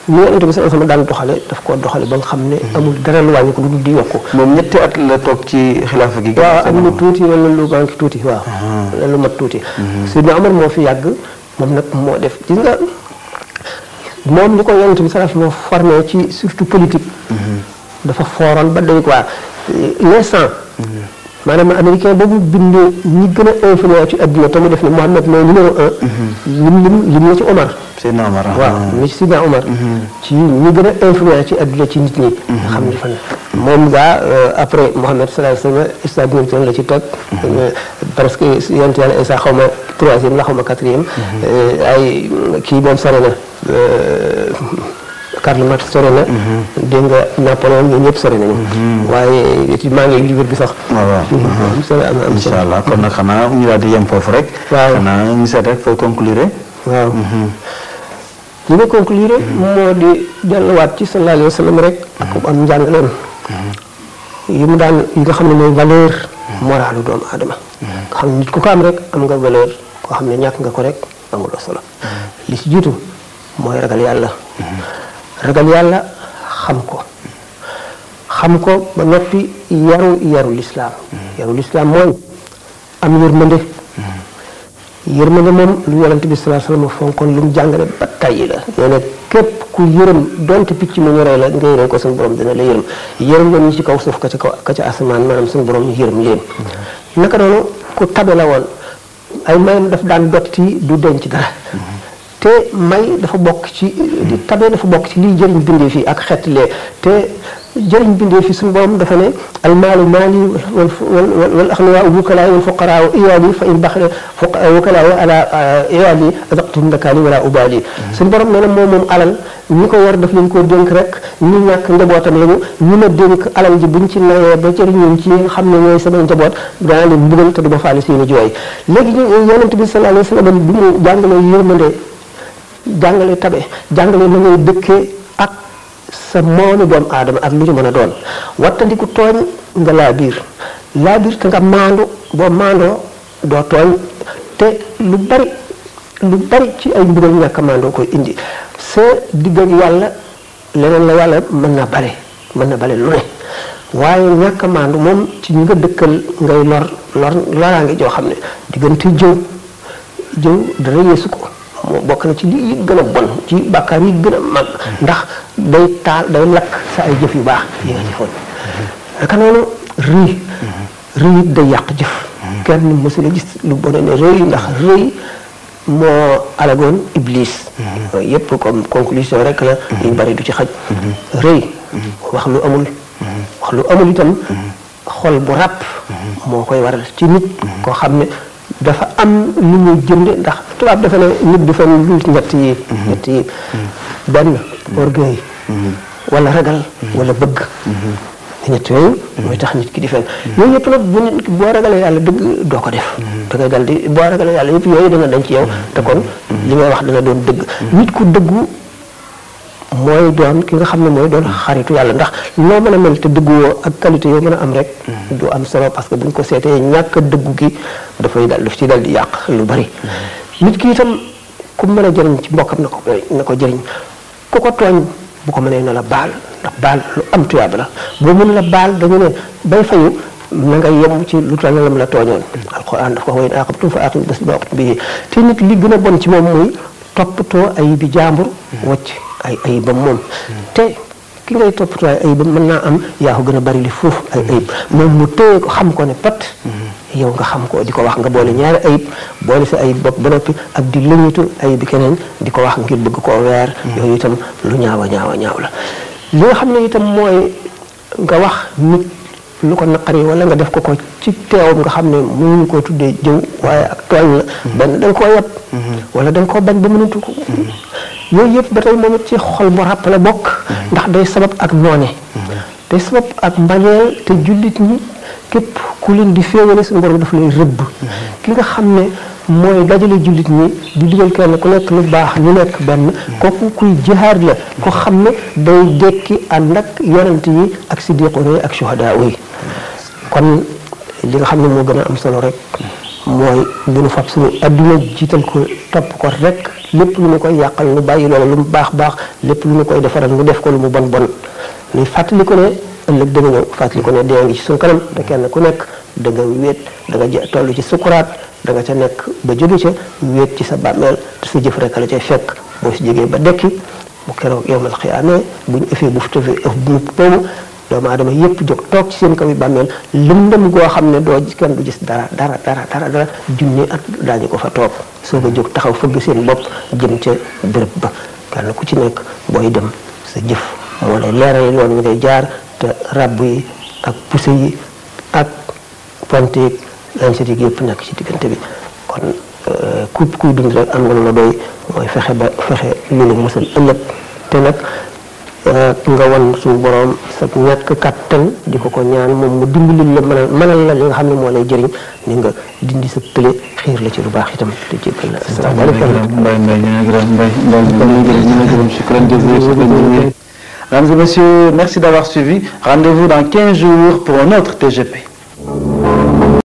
ñu Yonent bi sallallahu alayhi wasallam daan doxale daf koo doxale ba nga xam ne amul dara lu wàññi ko lu dul di yokku. moom ñetti at la toog ci xilaafa gi. waaw am na tuuti wala lu manqué tuuti waaw. wala lu mat tuuti. Seydina Omar moo fi yàgg moom nag moo def gis nga moom li ko Yonent bi sallallahu alayhi wasallam formé ci surtout politique. dafa fooroon ba day quoi l'instant. maanaam américain boobu bind ñi gën a influent ci adduna te mu def ne Mohamed mooy numéro 1. lim na ci Omar. Seydina Omar waaw mi ci Seydina Omar. ci ñi gën a influent ci adduna ci nit ñi. nga xam ne fan moom gaa après Mohamed sallallahu alayhi wasallam stabilité la ci teg. parce que yonent Yàlla Isa xaw ma 3e la xaw ma 4e. ay kii moom sore na. Karl Marx sore na. dégg nga Napoléon ñoom ñëpp sore nañu. waaye ci maa ngi livre bi sax. waaw incha allah kon nag xanaa ñu daal di yem foofu rek. waaw xanaa ñu seet rek fooy conclure. waaw. li nga conclure. moo di delluwaat ci sallallahu alayhi wa sallam rek. ak am njàngaleem. yi mu daan yi nga xam ne mooy valeur. moralu doomu aadama. nga xam ne nit ku ko am rek am nga valeur koo xam ne ñàkk nga ko rek amuloo solo. li ci jiitu mooy ragal yàlla. ragal yàlla xam ko ba noppi yaru lislaam yaru lislaam mooy am yërmande moom lu Yonent bi sallallahu alayhi wasallam fonkoon lu mu jàngale ba tàyyi la nee na képp ku yërëm donte picc mu ñoree la nga yërëm ko suñu borom dina la yërëm leen ñi ci kaw suuf ka ca asamaan maanaam suñu borom yërëm leen naka noonu ku tabe la woon ay mayam daf daan dotti du denc dara te may dafa bokk ci di tabe dafa bokk ci liy jëriñ bindee fi ak xeetlee te jëriñ bindee fi suñu borom dafa ne almaalu maali wal axniyaa wukalaa wal fuqaraa iyaali fa in baxle wukalaa ala iyaali adaqtum ndakaani wala ubaali suñu borom nee na moom alal ñi ko war daf leen koo dénk rek ñi ñàkk njabootam lañu ñu ma dénk alal ji buñ ci nawee ba jëriñoon ci xam ne ñooy sama njaboot danaa leen mbugal te du ma faale seeni jooy léegi Yonent bi sallallahu alayhi wa sallam bi mu jàngalee yërmande jàngale tabe jàngale na ngay dëkkee ak sa moomi doomu aadama ak lu ñu mën a doon wattandiku tooñ nga laa biir te nga maandu boo maandoo doo tooñ te lu bari ci ay mbugal ñàkk a maandoo koy indi sa digg ak yàlla leneen la yàlla mën na bale lu ne waaye ñàkk a maandu moom ci ñi nga dëkkal ngay loraange joo xam ne diggante jëw dara yeesu ko moo bokk na ci li gën a bon ci bàkkaar yi gën a mag ndax day lakk sa ay jëf yu baax yi nga jëfoon naka noonu rëy day yàq jëf kenn mësula gis lu bon ne rëy ndax rëy moo alagoon iblis yépp comme conclusion rek la ñu bari du ci xaj rëy wax lu amul itam xol bu ràpp moo koy waral ci nit koo xam ne dafa am lu muy jënde ndax tubaab dafa ne nit dafa lu ñett yi benn orgueil wala ragal wala bëgg ñett yooyu mooy tax nit ki di fen yooyu yëpp nag boo ragalee yàlla dëgg doo ko def da ngay dal di boo ragalee yàlla yëpp yooyu dana dañ ci yow te kon li ngay wax dana doon dëgg nit ku dëggu mooy doon ki nga xam ne mooy doon xaritu yàlla ndax loo mën a mel te dëgguwoo ak qualité yoo mën a am rek du am solo parce que buñ ko seetee ñàkk a dëggu gi daf ci dal di yàq lu bari nit ki itam ku mën a jëriñ ci mbokkam na ko jëriñ ku ko tooñ bu ko mënee na la baal ndax baal lu am tuyaaba la boo mën la baal dañu ne bay fayu na nga yem ci lu tax la tooñoon alquran daf ko wa in aqabtum fa aqimu bis bi te nit li gën a bon ci moom muy toppatoo ay bi jàmbur wacc ay ayibam moom te ki ngay toppatoo ay ayibam mën naa am yaa ko gën a bari li foofu ay ayib moom mu téye ko xam ko ne pat yow nga xam ko di ko wax nga boole ñaari ayib boole sa ayib bopp ba noppi ak di lëñitu ayib bi keneen di ko wax ngir bëgg koo weer yooyu itam lu ñaaw la li nga xam ne itam mooy nga wax nit lu ko naqari wala nga def ko ci teewam nga xam ne mënuñu koo tuddee jëw waaye ak tooñ la benn da nga koo yab wala da nga koo bañ ba mënatu ko yooyu yëpp ba tey moom it ci xol bu ràpp la bokk ndax day sabab ak noone day sabab ak mbañeel te jullit ñi képp ku leen di féewale suñu borom daf lay rëbb ki nga xam ne mooy dajale jullit ñi di digal kenn ku nekk lu baax ñu nekk benn kooku kuy jihaad la ko xam ne day dekki ànd ak yonent yi ak siddiqoon yi ak shuhadaa yi kon li nga xam ne moo gën a am solo rek mooy bu nu fab suñu adduna jiital ko topp ko rek lépp lu ñu koy yàqal nu bàyyi loola lu mu baax baax lépp lu ñu koy defaral nu def ko lu mu bon bon ni fàttali ko ne ëllëg dana ñëw fàttali ko ne dee ngi ci suñu kanam te kenn ku nekk da nga wéet da nga toll ci sukuraat da nga ca nekk ba jóge ca wéet ci sa bàmmeel te sa jëf rek la cay fekk boo si jógee ba dekki bu keroog yowmal xiyaamee bu ñu ëffee bu fu ëf bu boobu doomu aadama yëpp jóg toog ci seen kaw yi bàmmeel lëndëm goo xam ne doo kenn du gis dara junni at daañu ko fa toog soo ko jóg taxaw fëgg seen bopp jëm ca béréb ba kenn ku ci nekk booy dem sa jëf moo lay leeral yoon wi ngay jaar te ràbb yi ak pousse yi ak ponte yi lancet yi yëpp nekk ci diggante bi kon kuy dund rek am nga lu la doy mooy fexe lu la musal ëllëg te nag nga wan suñu borom sa ñàkk kàttan di ko ñaan moom mu dimbali la mënal la li nga xam ne moo lay jëriñ ni nga dindi sa tële xiir la ci lu baax itam te jéggal la asalaamaaleykum. Mesdames et messieurs, merci d'avoir suivi. Rendez-vous dans 15 jours pour un autre TGP.